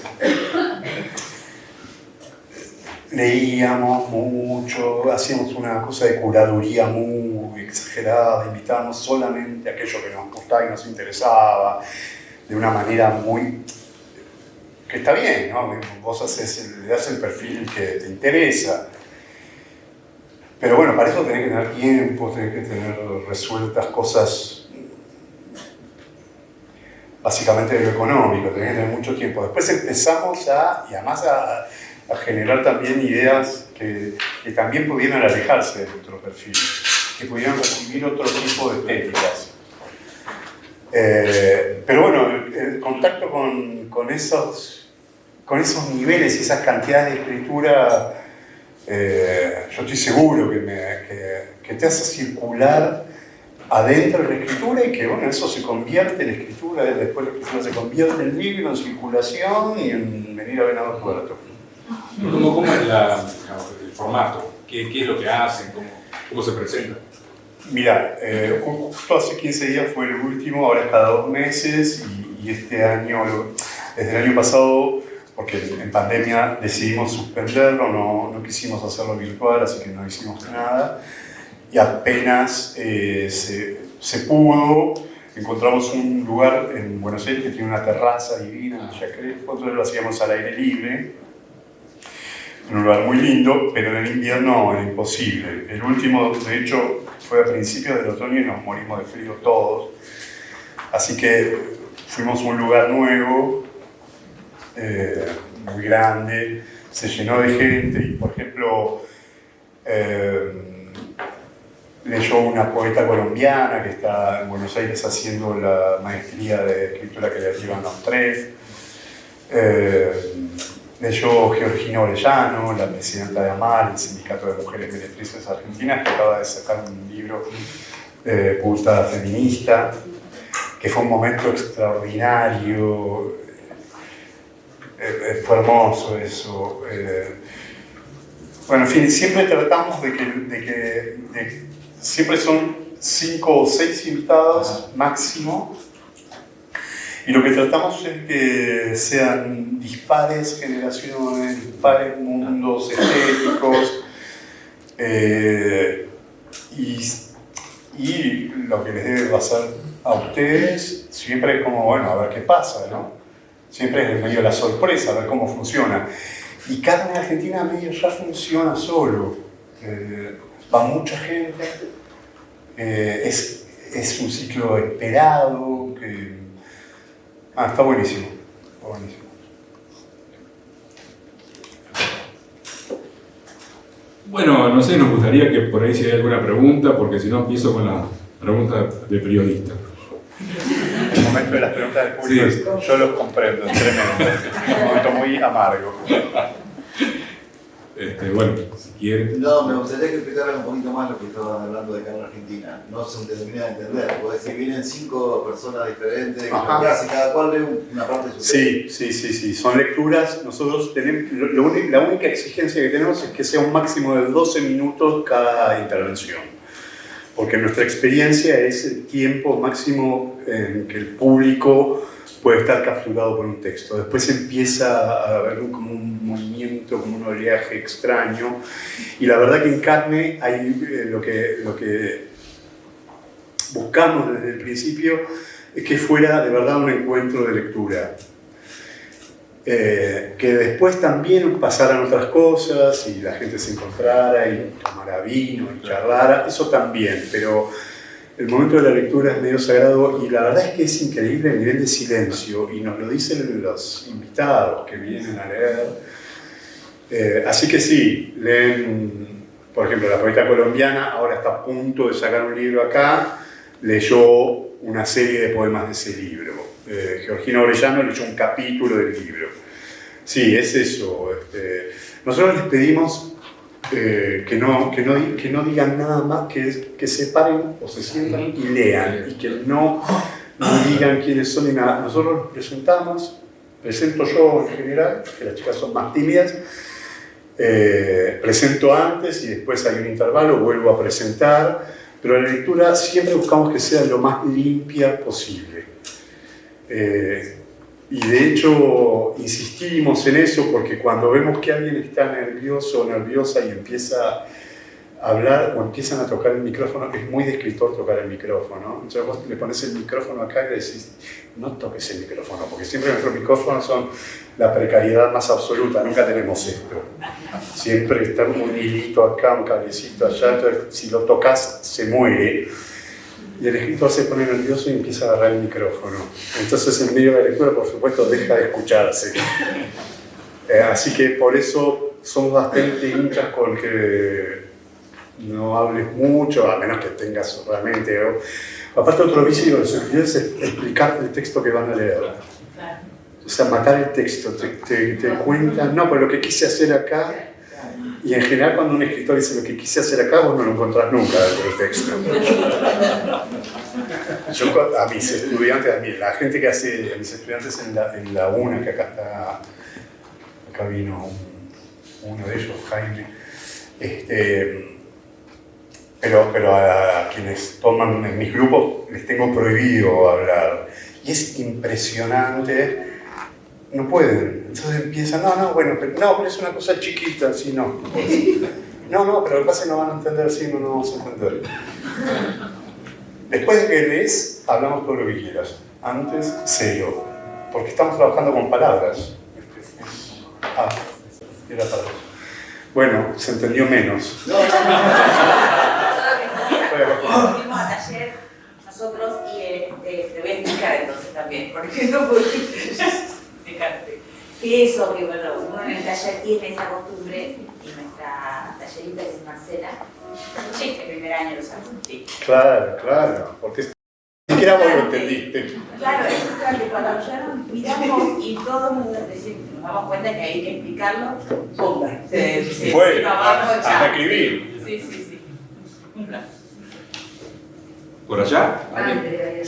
Leíamos mucho, hacíamos una cosa de curaduría muy exagerada, invitábamos solamente a aquello que nos gustaba y nos interesaba, de una manera muy... que está bien, ¿no? Vos le das el perfil que te interesa. Pero bueno, para eso tenés que tener tiempo, tenés que tener resueltas cosas básicamente de lo económico, tenés que tener mucho tiempo. Después empezamos a generar también ideas que también pudieran alejarse de nuestro perfil, que pudieran recibir otro tipo de estéticas. Pero bueno, el contacto con esos niveles y esas cantidades de escritura, yo estoy seguro que te hace circular adentro de la escritura y que bueno, eso se convierte en escritura, después la escritura se convierte en libro, en circulación y en venir a Venado Tuerto. ¿Cómo es el formato? ¿Qué es lo que hacen? ¿Cómo se presenta? Mira, justo hace 15 días fue el último, ahora es cada 2 meses y este año, desde el año pasado, porque en pandemia decidimos suspenderlo, no quisimos hacerlo virtual, así que no hicimos nada. Y apenas se pudo, encontramos un lugar en Buenos Aires que tiene una terraza divina en Villa Crespo, entonces lo hacíamos al aire libre. en un lugar muy lindo, pero en el invierno era imposible. El último, de hecho, fue a principios del otoño y nos morimos de frío todos. Así que fuimos a un lugar nuevo, muy grande, se llenó de gente y, por ejemplo, leyó una poeta colombiana que está en Buenos Aires haciendo la maestría de escritura creativa en ONTREF. Leyó Georgina Orellano, la presidenta de AMAR, el Sindicato de Mujeres Meretrices Argentinas, que acaba de sacar un libro, Puta Feminista, que fue un momento extraordinario. Fue hermoso eso. Bueno, en fin, siempre tratamos de que siempre son 5 o 6 invitados máximo, y lo que tratamos es que sean dispares generaciones, dispares mundos estéticos, y lo que les debe pasar a ustedes siempre es como, bueno, a ver qué pasa, ¿no? Siempre es en medio de la sorpresa, a ver cómo funciona. Y Carne Argentina medio ya funciona solo. Va mucha gente, es un ciclo esperado, que está buenísimo, está buenísimo. Bueno, no sé, nos gustaría que por ahí si hay alguna pregunta, porque si no empiezo con la pregunta de periodista. El momento de las preguntas del público, sí. Yo los comprendo, es tremendo, es un momento muy amargo. Bueno, si quieren. No, me gustaría que explicaran un poquito más lo que estaban hablando de Carne Argentina. No se termina de entender, porque si vienen 5 personas diferentes, casi cada cual lee una parte de su texto. Sí, son lecturas. Nosotros tenemos, la única exigencia que tenemos es que sea un máximo de 12 minutos cada intervención. Porque nuestra experiencia es el tiempo máximo en que el público puede estar capturado por un texto. Después empieza a haber como un movimiento, como un oleaje extraño. Y la verdad que en Carne hay lo que buscamos desde el principio es que fuera de verdad un encuentro de lectura. Que después también pasaran otras cosas y la gente se encontrara y tomara vino y charlara, eso también, pero el momento de la lectura es medio sagrado y la verdad es que es increíble el nivel de silencio y nos lo dicen los invitados que vienen a leer. Así que sí, leen, por ejemplo, la poeta colombiana ahora está a punto de sacar un libro acá, leyó una serie de poemas de ese libro. Georgina Orellano leyó un capítulo del libro. Sí, es eso. Nosotros les pedimos que no digan nada más, que se paren o se sientan y lean, y que no digan quiénes son ni nada. Nosotros presento yo en general, que las chicas son más tímidas, presento antes y después hay un intervalo, vuelvo a presentar, pero la lectura siempre buscamos que sea lo más limpia posible. Y de hecho insistimos en eso porque cuando vemos que alguien está nervioso o nerviosa y empieza a hablar o empiezan a tocar el micrófono, es muy de escritor tocar el micrófono. Entonces vos le pones el micrófono acá y le decís, no toques el micrófono, porque siempre nuestros micrófonos son la precariedad más absoluta, nunca tenemos esto. Siempre está un hilito acá, un cablecito allá, entonces si lo tocas se muere. Y el escritor se pone nervioso y empieza a agarrar el micrófono. Entonces en medio de la lectura, por supuesto, deja de escucharse. Así que por eso somos bastante hinchas con que no hables mucho, a menos que tengas realmente... Aparte otro vicio de los escritores es explicarte el texto que van a leer. O sea, matar el texto, te cuentan, no, pero lo que quise hacer acá... Y en general cuando un escritor dice lo que quise hacer acá, vos no lo encontrás nunca dentro del texto. Yo a mis estudiantes, la gente que hace, a mis estudiantes en la UNA, que acá vino uno de ellos, Jaime, pero a quienes toman en mis grupos les tengo prohibido hablar. Y es impresionante. No pueden, entonces empiezan, pero es una cosa chiquita, así no. No, pero el pase no van a entender, sí, no vamos a entender. Después de que lees, hablamos todo lo que quieras. Antes, cero. Porque estamos trabajando con palabras. Era para eso. Bueno, se entendió menos. Fuimos a taller nosotros y te voy a explicar entonces también, porque no puedo explicarte. Que eso, que bueno, uno en el taller tiene esa costumbre, y nuestra tallerita es Marcela, el primer año lo sabemos. Sí. Claro, porque ni siquiera vos lo entendiste. Claro, es claro que cuando ya nos miramos y todos nos damos cuenta que hay que explicarlo, ¡pumba! Bueno, abajo, hasta escribir. Sí. ¿Por allá?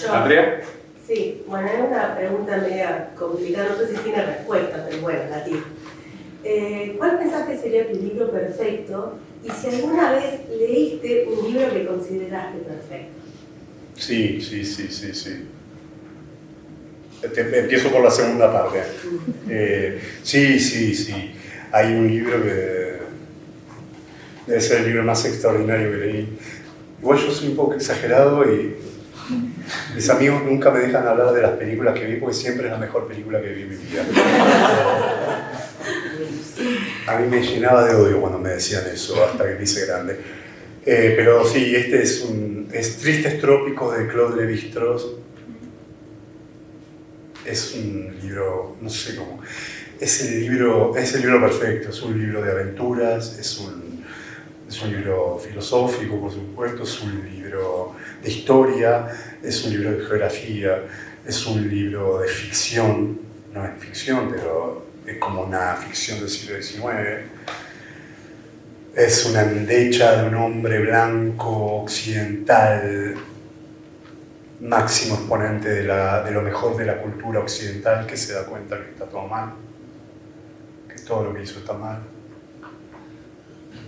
¿Andrea? Sí, bueno, es una pregunta media complicada, no sé si tiene respuesta, pero bueno, la tiene. ¿Cuál pensás que sería tu libro perfecto? Y si alguna vez leíste un libro que consideraste perfecto. Sí. Empiezo por la segunda parte. Sí. Hay un libro que debe ser el libro más extraordinario que leí. Igual yo soy un poco exagerado y mis amigos nunca me dejan hablar de las películas que vi porque siempre es la mejor película que vi en mi vida. A mí me llenaba de odio cuando me decían eso, hasta que me hice grande. Pero sí, este es Tristes Trópicos de Claude Lévi-Strauss. Es un libro, no sé cómo, es el libro perfecto, es un libro de aventuras, es un libro filosófico, por supuesto, es un libro de historia, es un libro de geografía, es un libro de ficción, no es ficción, pero es como una ficción del siglo XIX. Es una endecha de un hombre blanco, occidental, máximo exponente de lo mejor de la cultura occidental, que se da cuenta que está todo mal, que todo lo que hizo está mal,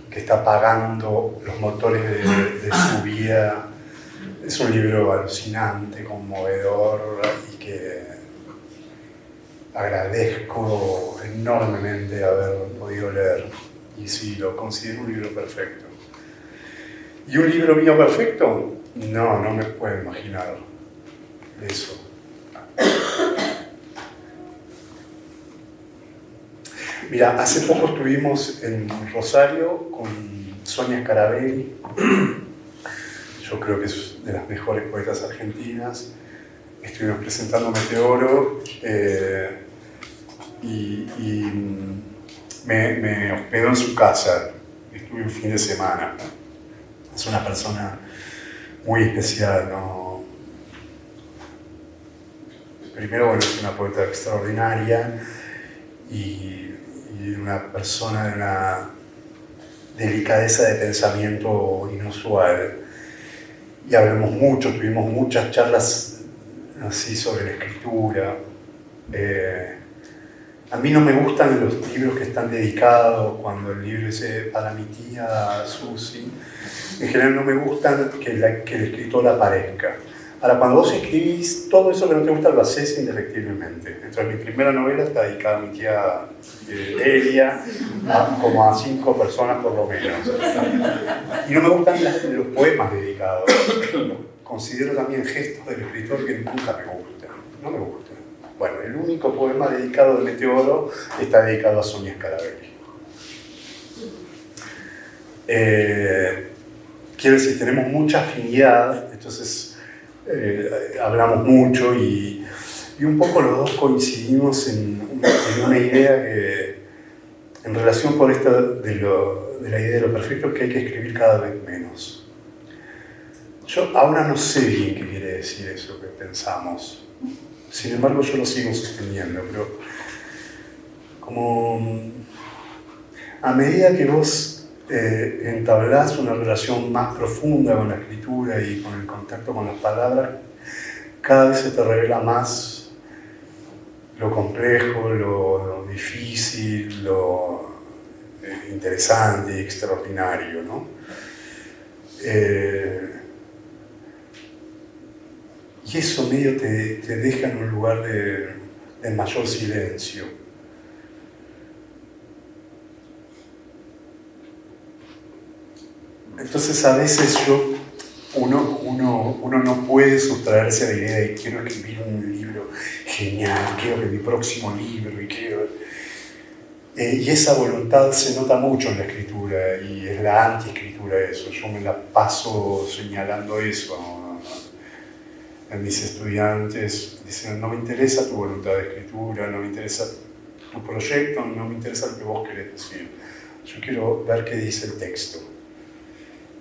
que está apagando los motores de su vida. Es un libro alucinante, conmovedor y que agradezco enormemente haber podido leer. Y sí, lo considero un libro perfecto. ¿Y un libro mío perfecto? No me puedo imaginar eso. Mira, hace poco estuvimos en Rosario con Sonia Scarabelli. Yo creo que es de las mejores poetas argentinas. Estuvimos presentando Meteoro y me hospedó en su casa. Estuve un fin de semana. Es una persona muy especial, ¿no? Primero, bueno, es una poeta extraordinaria y una persona de una delicadeza de pensamiento inusual. Y hablamos mucho, tuvimos muchas charlas así sobre la escritura. A mí no me gustan los libros que están dedicados, cuando el libro dice para mi tía Susi. En general no me gustan que el escritor aparezca. Ahora, cuando vos escribís, todo eso que no te gusta lo haces indefectiblemente. Entonces, mi primera novela está dedicada a mi tía Elia, como a 5 personas por lo menos. Y no me gustan los poemas dedicados. Considero también gestos del escritor que nunca me gustan. No me gustan. Bueno, el único poema dedicado de Meteoro está dedicado a Sonia Scarabelli. Quiero decir, tenemos mucha afinidad, entonces hablamos mucho y un poco los dos coincidimos en una idea que, en relación con esta de la idea de lo perfecto, que hay que escribir cada vez menos. Yo ahora no sé bien qué quiere decir eso que pensamos. Sin embargo, yo lo sigo sosteniendo, pero como a medida que vos entablás una relación más profunda con la escritura y con el contacto con las palabras, cada vez se te revela más lo complejo, lo difícil, lo interesante y extraordinario, ¿no? Y eso medio te deja en un lugar de mayor silencio. Entonces a veces uno no puede sustraerse a la idea de quiero escribir un libro genial, quiero que mi próximo libro, Y esa voluntad se nota mucho en la escritura y es la anti-escritura eso. Yo me la paso señalando eso a mis estudiantes, dicen, no me interesa tu voluntad de escritura, no me interesa tu proyecto, no me interesa lo que vos querés decir. Yo quiero ver qué dice el texto.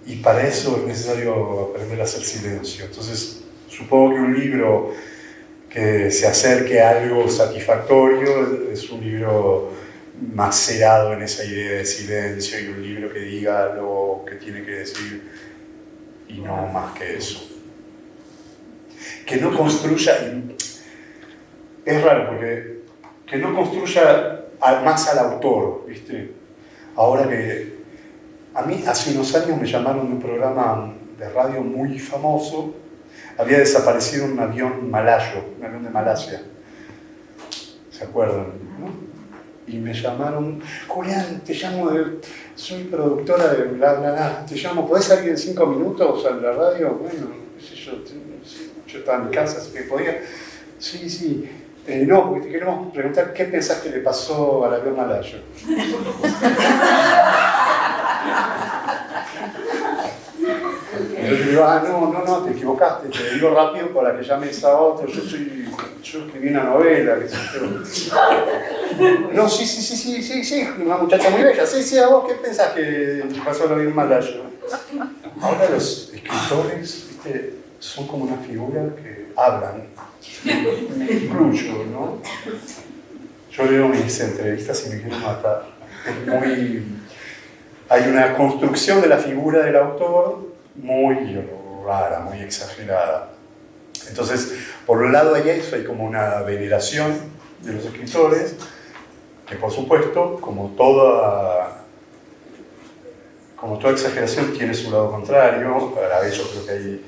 Y para eso es necesario aprender a hacer silencio. Entonces, supongo que un libro que se acerque a algo satisfactorio es un libro macerado en esa idea de silencio y un libro que diga lo que tiene que decir y no más que eso. Que no construya, es raro porque que no construya más al autor, ¿viste? Ahora que a mí hace unos años me llamaron de un programa de radio muy famoso, había desaparecido un avión malayo, un avión de Malasia, ¿se acuerdan? ¿No? Y me llamaron, Julián, te llamo, soy productora de bla bla bla, te llamo, ¿podés salir en 5 minutos a la radio? Bueno, qué sé yo, yo estaba en mi casa, así que podía, sí, no, porque te queremos preguntar qué pensás que le pasó al avión malayo. Y yo digo, no, te equivocaste, te digo rápido para que llames a otro, yo escribí una novela, qué sé yo. No, sí, una muchacha muy bella, sí, ¿a vos qué pensás que pasó al avión malayo? Ahora los escritores, ¿viste? Son como una figura que hablan, me incluyo, ¿no? Yo leo mis entrevistas y me quiero matar. Hay una construcción de la figura del autor muy rara, muy exagerada. Entonces, por un lado hay eso, hay como una veneración de los escritores, que por supuesto, como toda exageración tiene su lado contrario. A la vez yo creo que hay,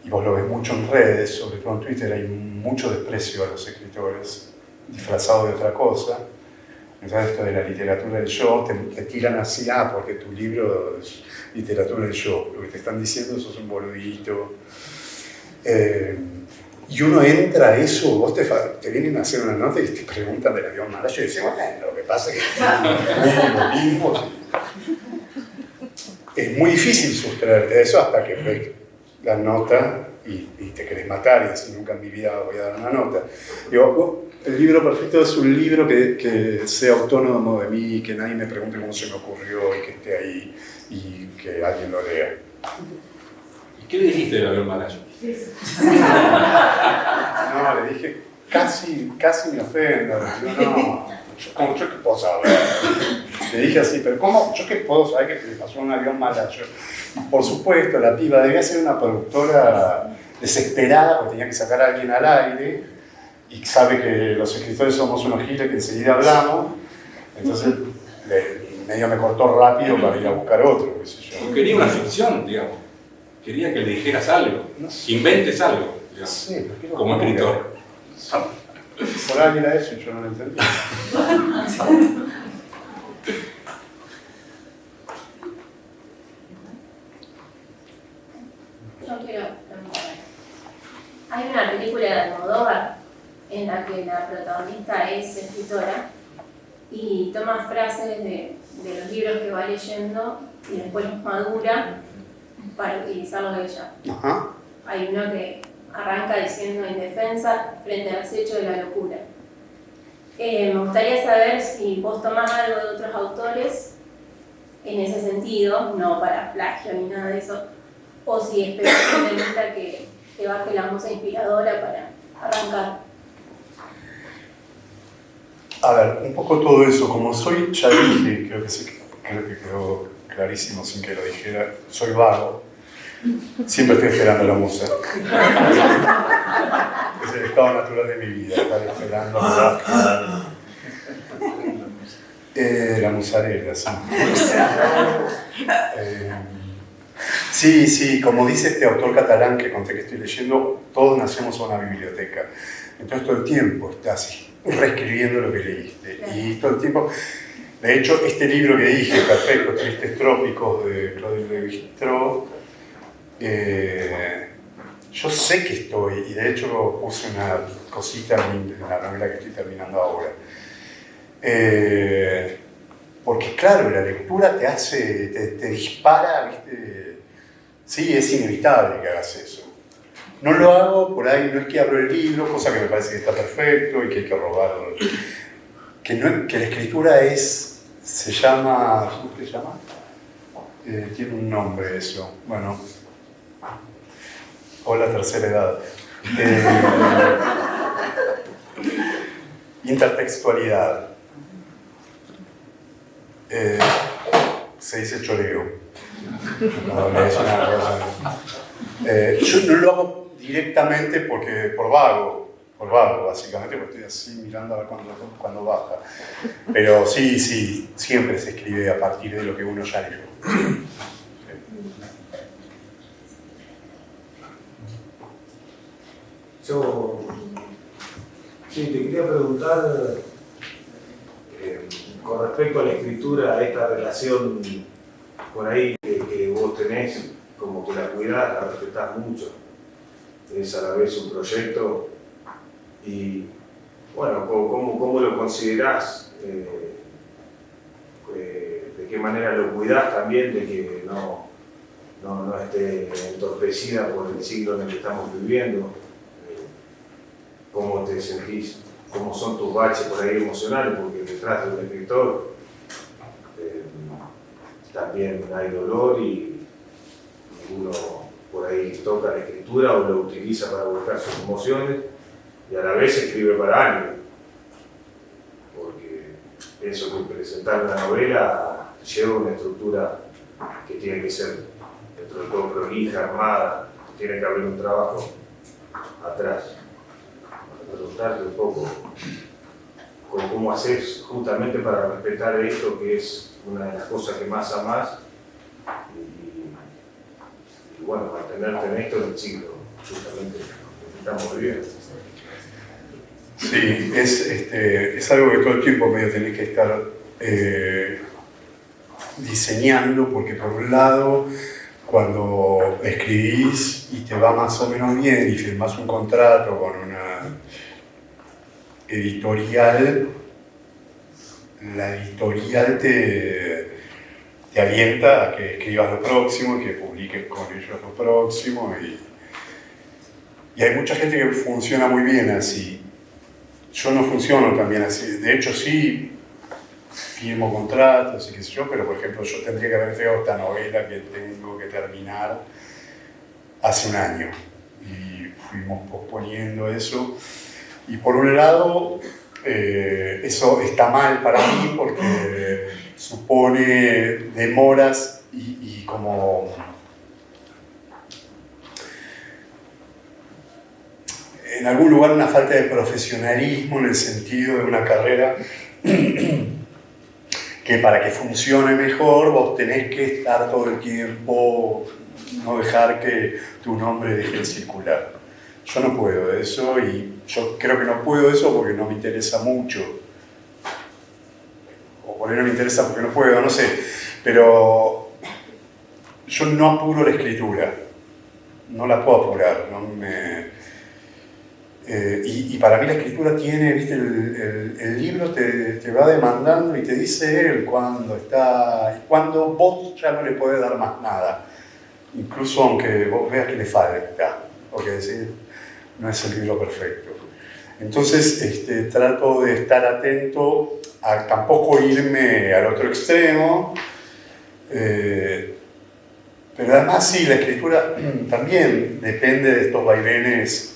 y vos lo ves mucho en redes, sobre todo en Twitter, hay mucho desprecio a los escritores, disfrazado de otra cosa. Entonces esto de la literatura del yo, te tiran así, porque tu libro es literatura del yo, lo que te están diciendo sos un boludito. Y uno entra a eso, vos te vienen a hacer una nota y te preguntan del avión malayo y dices, bueno, lo que pasa es que lo mismo. Es muy difícil sustraerte de eso hasta que ves la nota y te querés matar y decís, nunca en mi vida voy a dar una nota. Digo, el libro perfecto es un libro que sea autónomo de mí, que nadie me pregunte cómo se me ocurrió y que esté ahí y que alguien lo lea. ¿Y qué le dijiste del avión malayo? No, le dije, casi me ofendo. ¿Yo qué puedo saber? Le dije así, pero ¿cómo? ¿Yo qué puedo saber que le pasó un avión malayo? Por supuesto, la piba debía ser una productora desesperada porque tenía que sacar a alguien al aire y sabe que los escritores somos unos giles que enseguida hablamos, entonces medio me cortó rápido para ir a buscar otro, qué sé yo. Quería una ficción, digamos. Quería que le dijeras algo, que inventes algo, digamos, sí, como escritor. Por ahí era eso y yo no lo entendí. Yo quiero preguntar. Hay una película de Almodóvar en la que la protagonista es escritora y toma frases de los libros que va leyendo y después los madura para utilizarlos ella. Ajá. Hay uno que arranca diciendo indefensa frente al acecho de la locura. Me gustaría saber si vos tomás algo de otros autores en ese sentido, no para plagio ni nada de eso, o si esperás simplemente que baje la musa inspiradora para arrancar. A ver, un poco todo eso, como soy, ya dije, creo que quedó clarísimo sin que lo dijera, soy vago, siempre estoy esperando la musa. Es el estado natural de mi vida, estar esperando la musarela, sí. Sí, como dice este autor catalán que conté que estoy leyendo, todos nacemos en una biblioteca. Entonces todo el tiempo estás reescribiendo lo que leíste. Y todo el tiempo... De hecho, este libro que dije, perfecto, Tristes Trópicos, de Claude Lévi-Strauss, yo sé que estoy, y de hecho puse una cosita en la novela que estoy terminando ahora. Porque claro, la lectura te hace, te dispara, ¿viste? Sí, es inevitable que hagas eso. No lo hago por ahí, no es que abro el libro, cosa que me parece que está perfecto y que hay que robar. Que la escritura se llama, ¿cómo se llama? Tiene un nombre eso, bueno, o la tercera edad. Intertextualidad. Se dice choreo. No, es una cosa. Yo no lo hago directamente por vago, básicamente, porque estoy así mirando a ver cuándo baja. Pero sí, siempre se escribe a partir de lo que uno ya leyó. Sí, te quería preguntar con respecto a la escritura, a esta relación por ahí que vos tenés, como que la cuidás, la respetás mucho, es a la vez un proyecto y bueno, ¿cómo lo considerás? ¿De qué manera lo cuidás también de que no esté entorpecida por el siglo en el que estamos viviendo? ¿Cómo te sentís? ¿Cómo son tus baches por ahí emocionales? Porque detrás de un escritor también hay dolor y uno por ahí toca la escritura o lo utiliza para buscar sus emociones y a la vez escribe para alguien. Porque eso que presentar una novela lleva una estructura que tiene que ser dentro de todo prolija, armada, tiene que haber un trabajo atrás. Preguntarte un poco cómo haces justamente para respetar esto, que es una de las cosas que más amás, y bueno, mantenerte en esto en el siglo, justamente, que estamos viviendo. Sí, es algo que todo el tiempo medio tenés que estar diseñando, porque por un lado, cuando escribís y te va más o menos bien y firmás un contrato con una editorial, la editorial te alienta a que escribas lo próximo y que publiques con ellos lo próximo y hay mucha gente que funciona muy bien así. Yo no funciono tan bien así, de hecho sí firmo contratos y qué sé yo, pero por ejemplo yo tendría que haber entregado esta novela que tengo que terminar hace un año y fuimos posponiendo eso. Y por un lado, eso está mal para mí porque supone demoras y como en algún lugar una falta de profesionalismo en el sentido de una carrera que para que funcione mejor vos tenés que estar todo el tiempo, no dejar que tu nombre deje de circular. Yo no puedo eso y yo creo que no puedo eso porque no me interesa mucho. O por ahí no me interesa porque no puedo, no sé. Pero yo no apuro la escritura. No la puedo apurar. Y para mí la escritura tiene, ¿viste? El libro te va demandando y te dice él cuando está... Y cuando vos ya no le podés dar más nada. Incluso aunque vos veas que le falta. Porque decir... no es el libro perfecto. Entonces trato de estar atento a tampoco irme al otro extremo, pero además sí, la escritura también depende de estos vaivenes,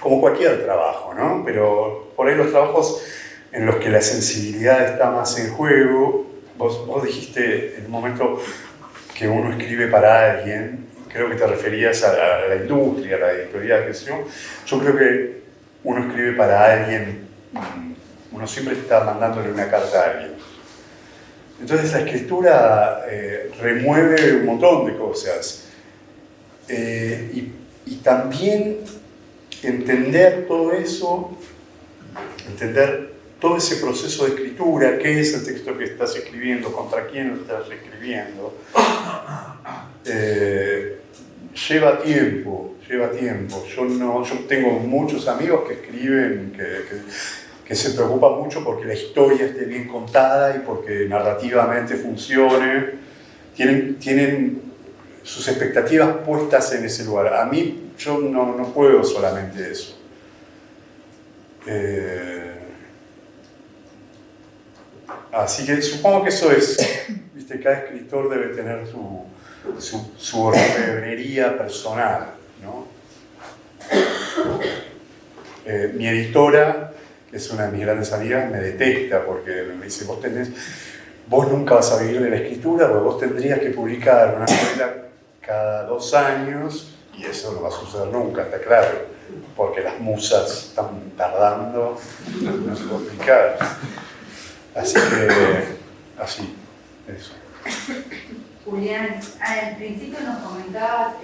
como cualquier trabajo, ¿no? Pero por ahí los trabajos en los que la sensibilidad está más en juego, vos dijiste en un momento que uno escribe para alguien. Creo que te referías a la industria, a la editorial, qué sé yo. Yo creo que uno escribe para alguien, uno siempre está mandándole una carta a alguien. Entonces la escritura remueve un montón de cosas. Y también entender todo eso, entender todo ese proceso de escritura, qué es el texto que estás escribiendo, contra quién lo estás escribiendo. Lleva tiempo. Yo tengo muchos amigos que escriben, que se preocupa mucho porque la historia esté bien contada y porque narrativamente funcione. Tienen sus expectativas puestas en ese lugar. A mí, yo no puedo solamente eso. Así que supongo que eso es, viste, cada escritor debe tener su orfebrería personal, ¿no? Mi editora, que es una de mis grandes amigas, me detesta porque me dice, vos nunca vas a vivir de la escritura, porque vos tendrías que publicar una novela cada 2 años, y eso no va a suceder nunca, está claro, porque las musas están tardando, no se puede explicar. Así que, así, eso. Julián, al principio nos comentabas,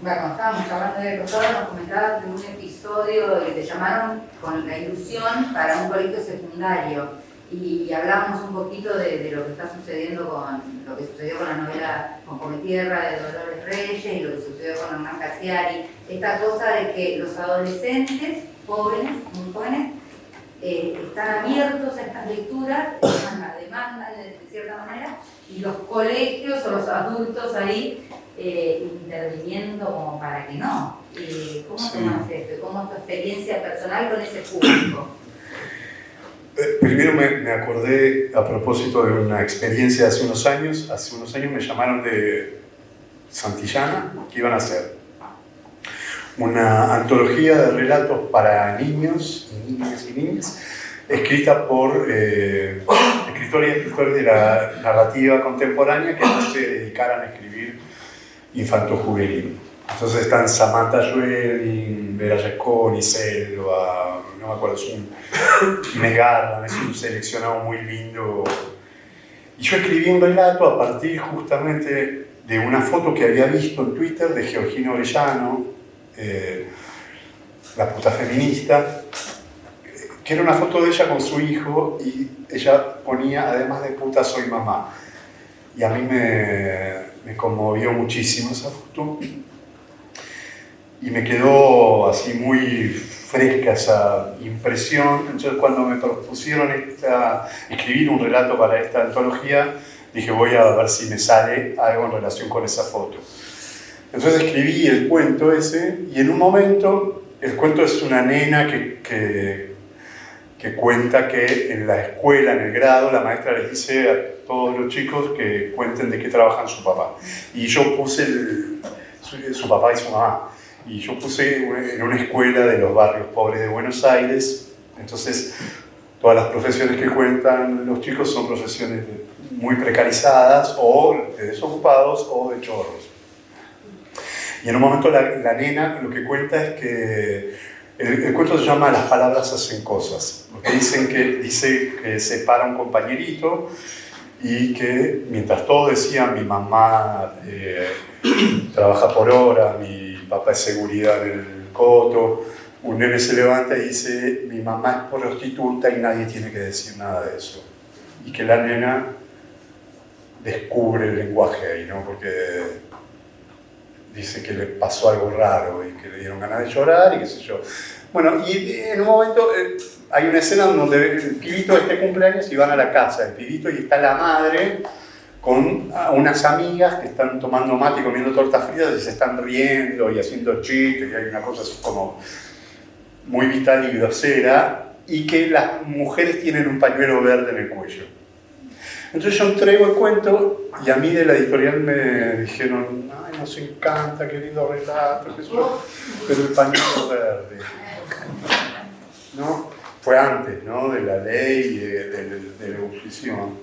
cuando estábamos hablando de Rosado, nos comentabas de un episodio que te llamaron con la ilusión para un colegio secundario. Y hablábamos un poquito de lo que está sucediendo lo que sucedió con la novela Con Come Tierra de Dolores Reyes y lo que sucedió con Hernán Casiari. Esta cosa de que los adolescentes jóvenes, muy jóvenes, están abiertos a estas lecturas, la demandan de cierta manera, y los colegios o los adultos ahí interviniendo como para que no. ¿Cómo tomas esto? ¿Cómo es tu experiencia personal con ese público? Primero me acordé a propósito de una experiencia de hace unos años. Hace unos años me llamaron de Santillana que iban a hacer una antología de relatos para niños, niñas y niñas, escrita por escritores y escritores de la narrativa contemporánea que no se dedicaran a escribir infanto-juvenil. Entonces están Samantha Schweblin, Vera Giaconi, Selva, no me acuerdo, Inés Garland, es un seleccionado muy lindo. Y yo escribí un relato a partir justamente de una foto que había visto en Twitter de Georgina Orellano, la puta feminista, que era una foto de ella con su hijo y ella ponía, además de puta, soy mamá. Y a mí me conmovió muchísimo esa foto. Y me quedó así muy fresca esa impresión. Entonces cuando me propusieron escribir un relato para esta antología, dije voy a ver si me sale algo en relación con esa foto. Entonces escribí el cuento ese y en un momento, el cuento es una nena que cuenta que en la escuela, en el grado, la maestra les dice a todos los chicos que cuenten de qué trabajan su papá. Y yo puse su papá y su mamá. Y yo puse en una escuela de los barrios pobres de Buenos Aires, entonces todas las profesiones que cuentan los chicos son profesiones muy precarizadas o de desocupados o de chorros. Y en un momento la nena lo que cuenta es que el cuento se llama Las palabras hacen cosas, porque dice que se para un compañerito y que mientras todos decían mi mamá trabaja por hora, mi papá es seguridad del coto, un nene se levanta y dice mi mamá es prostituta y nadie tiene que decir nada de eso. Y que la nena descubre el lenguaje ahí, ¿no? Porque dice que le pasó algo raro y que le dieron ganas de llorar y qué sé yo. Bueno, y en un momento hay una escena donde el pibito cumpleaños y van a la casa del pibito y está la madre con unas amigas que están tomando mate y comiendo tortas fritas y se están riendo y haciendo chistes y hay una cosa así como muy vital y grosera y que las mujeres tienen un pañuelo verde en el cuello. Entonces yo entrego el cuento y a mí de la editorial me dijeron ay, nos encanta, qué lindo relato, pero el pañuelo verde, ¿no? Fue antes, ¿no? De la ley, de la ebullición.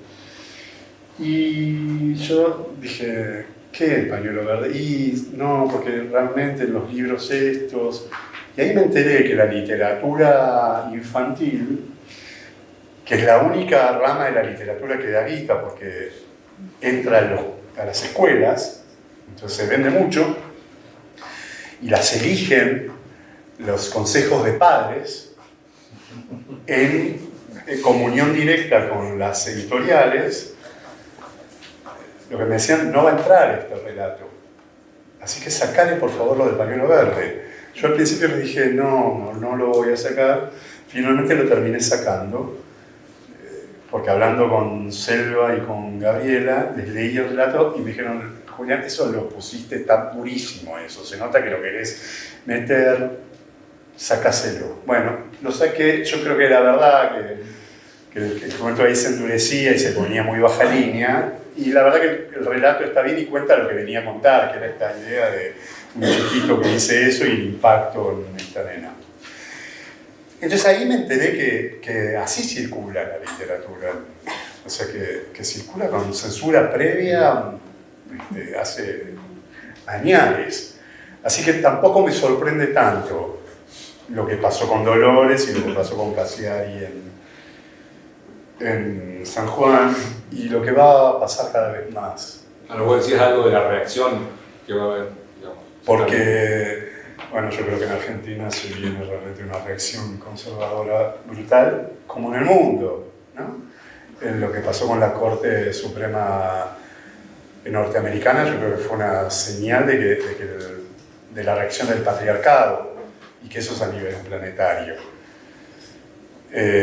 Y yo dije, ¿qué el pañuelo verde? Y no, porque realmente en los libros estos... Y ahí me enteré que la literatura infantil, que es la única rama de la literatura que da guita, porque entra a las escuelas, entonces se vende mucho, y las eligen los consejos de padres en comunión directa con las editoriales. Lo que me decían, no va a entrar este relato. Así que sacale por favor lo del pañuelo verde. Yo al principio les dije, no lo voy a sacar. Finalmente lo terminé sacando, porque hablando con Selva y con Gabriela, les leí el relato y me dijeron, Julián, eso lo pusiste, está purísimo eso, se nota que lo querés meter, sacáselo. Bueno, lo saqué, yo creo que la verdad que el momento ahí se endurecía y se ponía muy baja línea, y la verdad que el relato está bien y cuenta lo que venía a contar, que era esta idea de un chiquito que dice eso y el impacto en esta nena. Entonces ahí me enteré que así circula la literatura, o sea que circula con censura previa hace años. Así que tampoco me sorprende tanto lo que pasó con Dolores y lo que pasó con Cassiari en San Juan y lo que va a pasar cada vez más. Ahora vos decías algo de la reacción que va a haber, digamos. Porque, bueno, yo creo que en Argentina se viene realmente una reacción conservadora brutal, como en el mundo, ¿no? En lo que pasó con la Corte Suprema norteamericana, yo creo que fue una señal de la reacción del patriarcado, y que eso es a nivel planetario.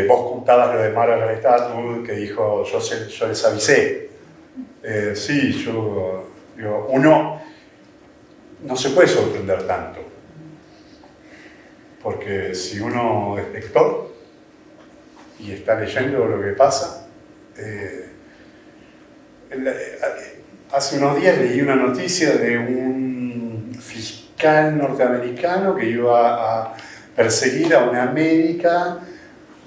Vos contabas lo de Margaret Atwood, que dijo, yo les avisé. Sí, uno no se puede sorprender tanto, porque si uno es lector y está leyendo lo que pasa, hace unos días leí una noticia de un fiscal norteamericano que iba a perseguir a una médica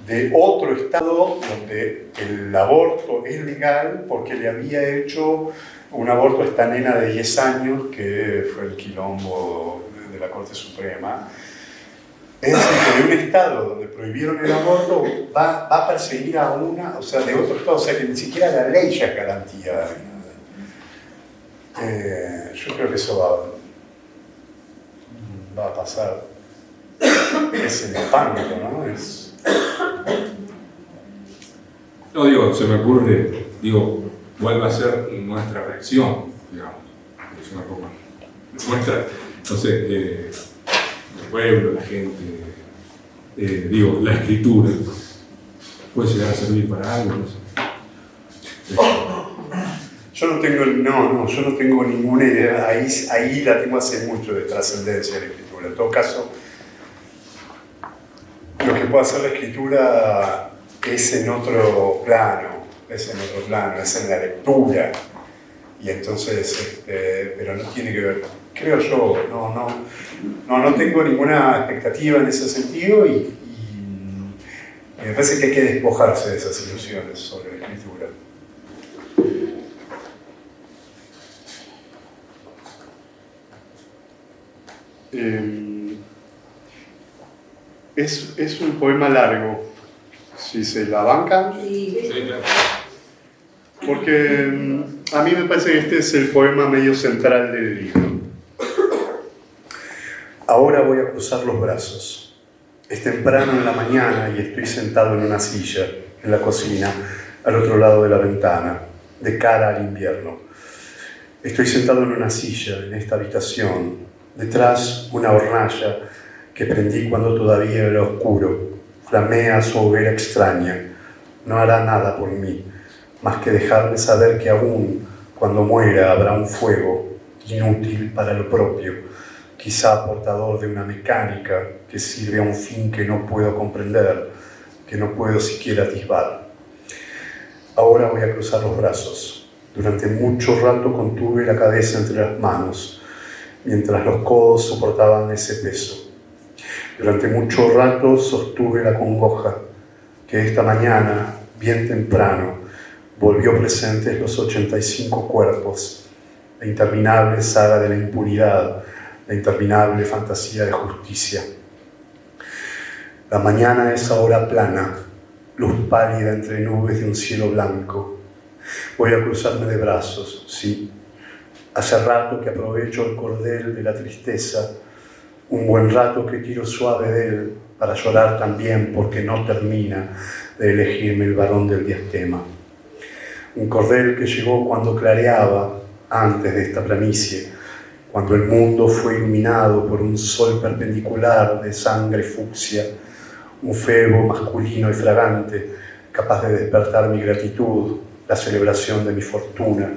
de otro estado donde el aborto es legal porque le había hecho un aborto a esta nena de 10 años que fue el quilombo de la Corte Suprema. Es decir, que de un estado donde prohibieron el aborto va a perseguir a una, o sea, de otro estado, o sea, que ni siquiera la ley ya es garantía. Yo creo que eso va a pasar. Es el espanto, ¿no? No, digo, se me ocurre, ¿cuál va a ser nuestra reacción? Digamos, es una cosa nuestra, no sé, el pueblo, la gente, la escritura, puede llegar a servir para algo, no sé. Yo no tengo ninguna idea, ahí la tengo hace mucho de trascendencia de la escritura. En todo caso, lo que puede hacer la escritura es en otro plano, es en la lectura. Y entonces, pero no tiene que ver, creo yo, no tengo ninguna expectativa en ese sentido y me parece que hay que despojarse de esas ilusiones sobre la escritura. Es un poema largo, si se la bancan. Sí, claro. Porque a mí me parece que este es el poema medio central del libro. Ahora voy a cruzar los brazos. Es temprano en la mañana y estoy sentado en una silla, en la cocina, al otro lado de la ventana, de cara al invierno. Estoy sentado en una silla, en esta habitación, detrás una hornalla que prendí cuando todavía era oscuro. Flamea su hoguera extraña. No hará nada por mí, más que dejarme saber que aún cuando muera habrá un fuego inútil para lo propio, quizá portador de una mecánica que sirve a un fin que no puedo comprender, que no puedo siquiera atisbar. Ahora voy a cruzar los brazos. Durante mucho rato contuve la cabeza entre las manos, mientras los codos soportaban ese peso. Durante mucho rato sostuve la congoja que esta mañana, bien temprano, volvió presentes los 85 cuerpos, la interminable saga de la impunidad, la interminable fantasía de justicia. La mañana es ahora plana, luz pálida entre nubes de un cielo blanco. Voy a cruzarme de brazos, sí. Hace rato que aprovecho el cordel de la tristeza, un buen rato que tiro suave de él para llorar también porque no termina de elegirme el varón del diastema. Un cordel que llegó cuando clareaba, antes de esta planicie, cuando el mundo fue iluminado por un sol perpendicular de sangre fucsia, un febo masculino y fragante, capaz de despertar mi gratitud, la celebración de mi fortuna,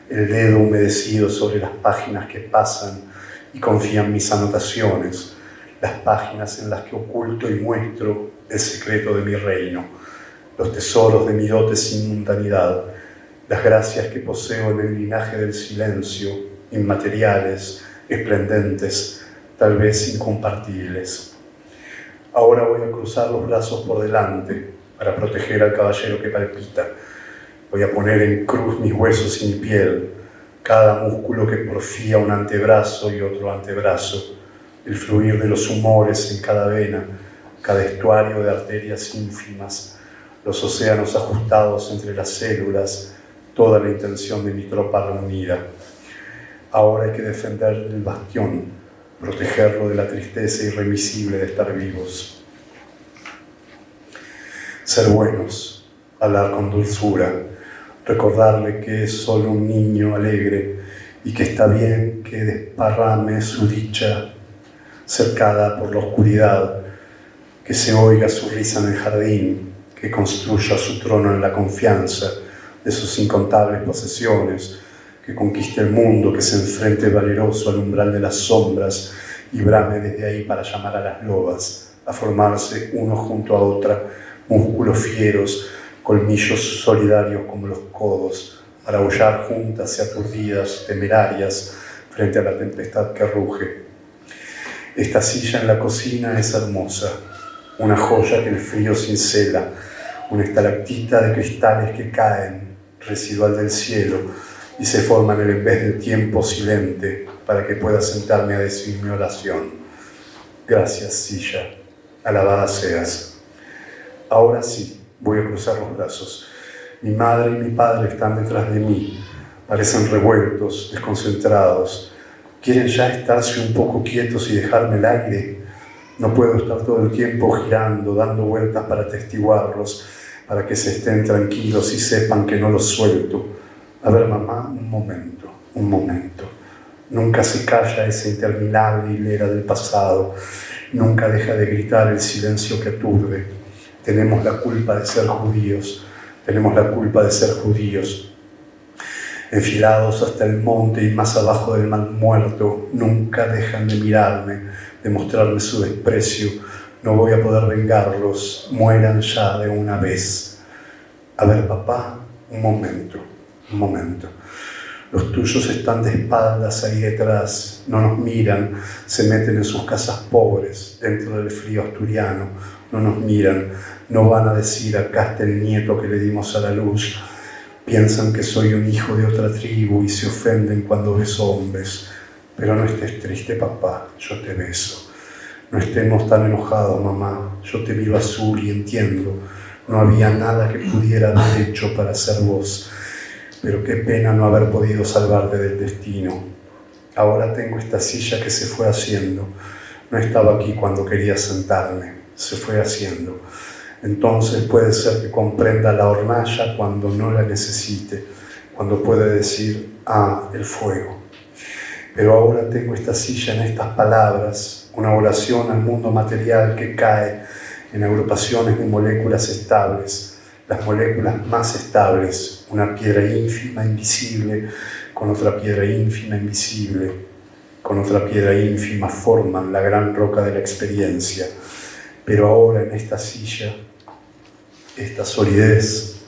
el dedo humedecido sobre las páginas que pasan y confían mis anotaciones, las páginas en las que oculto y muestro el secreto de mi reino, los tesoros de mi dote sin mundanidad, las gracias que poseo en el linaje del silencio, inmateriales, esplendentes, tal vez incompartibles. Ahora voy a cruzar los brazos por delante para proteger al caballero que palpita. Voy a poner en cruz mis huesos y mi piel, cada músculo que porfía un antebrazo y otro antebrazo, el fluir de los humores en cada vena, cada estuario de arterias ínfimas, los océanos ajustados entre las células, toda la intención de mi tropa reunida. Ahora hay que defender el bastión, protegerlo de la tristeza irremisible de estar vivos. Ser buenos, hablar con dulzura, recordarle que es solo un niño alegre y que está bien que desparrame su dicha cercada por la oscuridad, que se oiga su risa en el jardín, que construya su trono en la confianza de sus incontables posesiones, que conquiste el mundo, que se enfrente valeroso al umbral de las sombras y brame desde ahí para llamar a las lobas, a formarse uno junto a otra, músculos fieros, colmillos solidarios como los codos, para aullar juntas y aturdidas, temerarias, frente a la tempestad que ruge. Esta silla en la cocina es hermosa, una joya que el frío cincela, una estalactita de cristales que caen, residual del cielo, y se forman en vez del tiempo silente para que pueda sentarme a decir mi oración. Gracias, silla, alabada seas. Ahora sí, voy a cruzar los brazos. Mi madre y mi padre están detrás de mí, parecen revueltos, desconcentrados. ¿Quieren ya estarse un poco quietos y dejarme el aire? No puedo estar todo el tiempo girando, dando vueltas para atestiguarlos, para que se estén tranquilos y sepan que no los suelto. A ver, mamá, un momento. Nunca se calla esa interminable hilera del pasado. Nunca deja de gritar el silencio que aturde. Tenemos la culpa de ser judíos. Enfilados hasta el monte y más abajo del mal muerto, nunca dejan de mirarme, de mostrarme su desprecio. No voy a poder vengarlos, mueran ya de una vez. A ver, papá, un momento. Los tuyos están de espaldas ahí detrás, no nos miran, se meten en sus casas pobres, dentro del frío asturiano, no nos miran, no van a decir acá está el nieto que le dimos a la luz. Piensan que soy un hijo de otra tribu y se ofenden cuando beso hombres. Pero no estés triste, papá, yo te beso. No estemos tan enojados, mamá, yo te miro azul y entiendo. No había nada que pudiera haber hecho para ser vos. Pero qué pena no haber podido salvarte del destino. Ahora tengo esta silla que se fue haciendo. No estaba aquí cuando quería sentarme, se fue haciendo. Entonces puede ser que comprenda la hornalla cuando no la necesite, cuando puede decir, el fuego. Pero ahora tengo esta silla en estas palabras, una oración al mundo material que cae en agrupaciones de moléculas estables, las moléculas más estables, una piedra ínfima invisible con otra piedra ínfima invisible, con otra piedra ínfima forman la gran roca de la experiencia. Pero ahora en esta silla, esta solidez,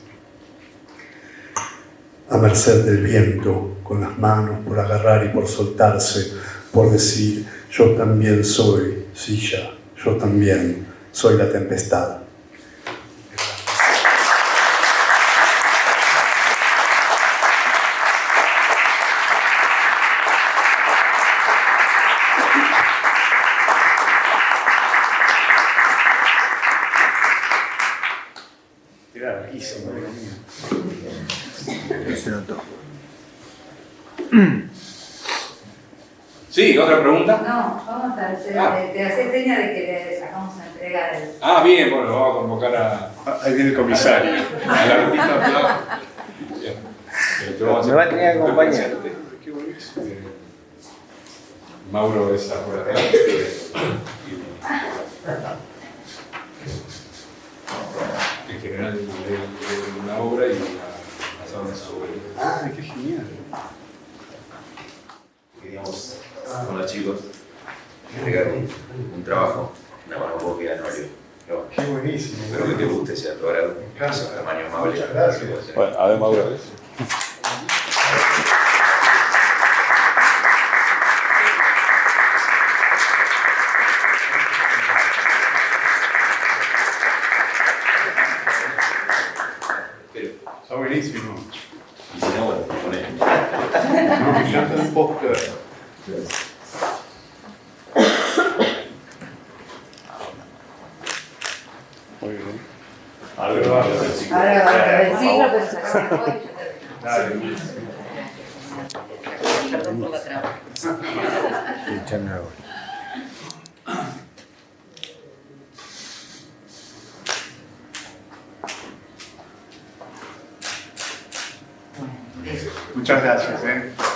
a merced del viento, con las manos por agarrar y por soltarse, por decir, yo también soy silla, yo también soy la tempestad. Sí, ¿otra pregunta? No, vamos a hacer, te hace seña de que le vamos a entregar el... Bien, bueno, vamos a convocar a... Ahí viene el comisario. Al artista. Bien. Me va a tener que acompañar. Mauro es por atrás. entregar un trabajo, una monografía anual. Qué buenísimo. Espero que te guste, sea logrado. Gracias. Tamaño amable. Muchas gracias. Bueno, a ver, Mauro, ¿ves? Está buenísimo. Y si no, bueno, poné. No, me encanta el póster. Muy bien. Algo del ciclo. Ahora del ciclo, pero sacamos el juego y ya Dale. terminamos. Perdón por la traba. Muchas gracias.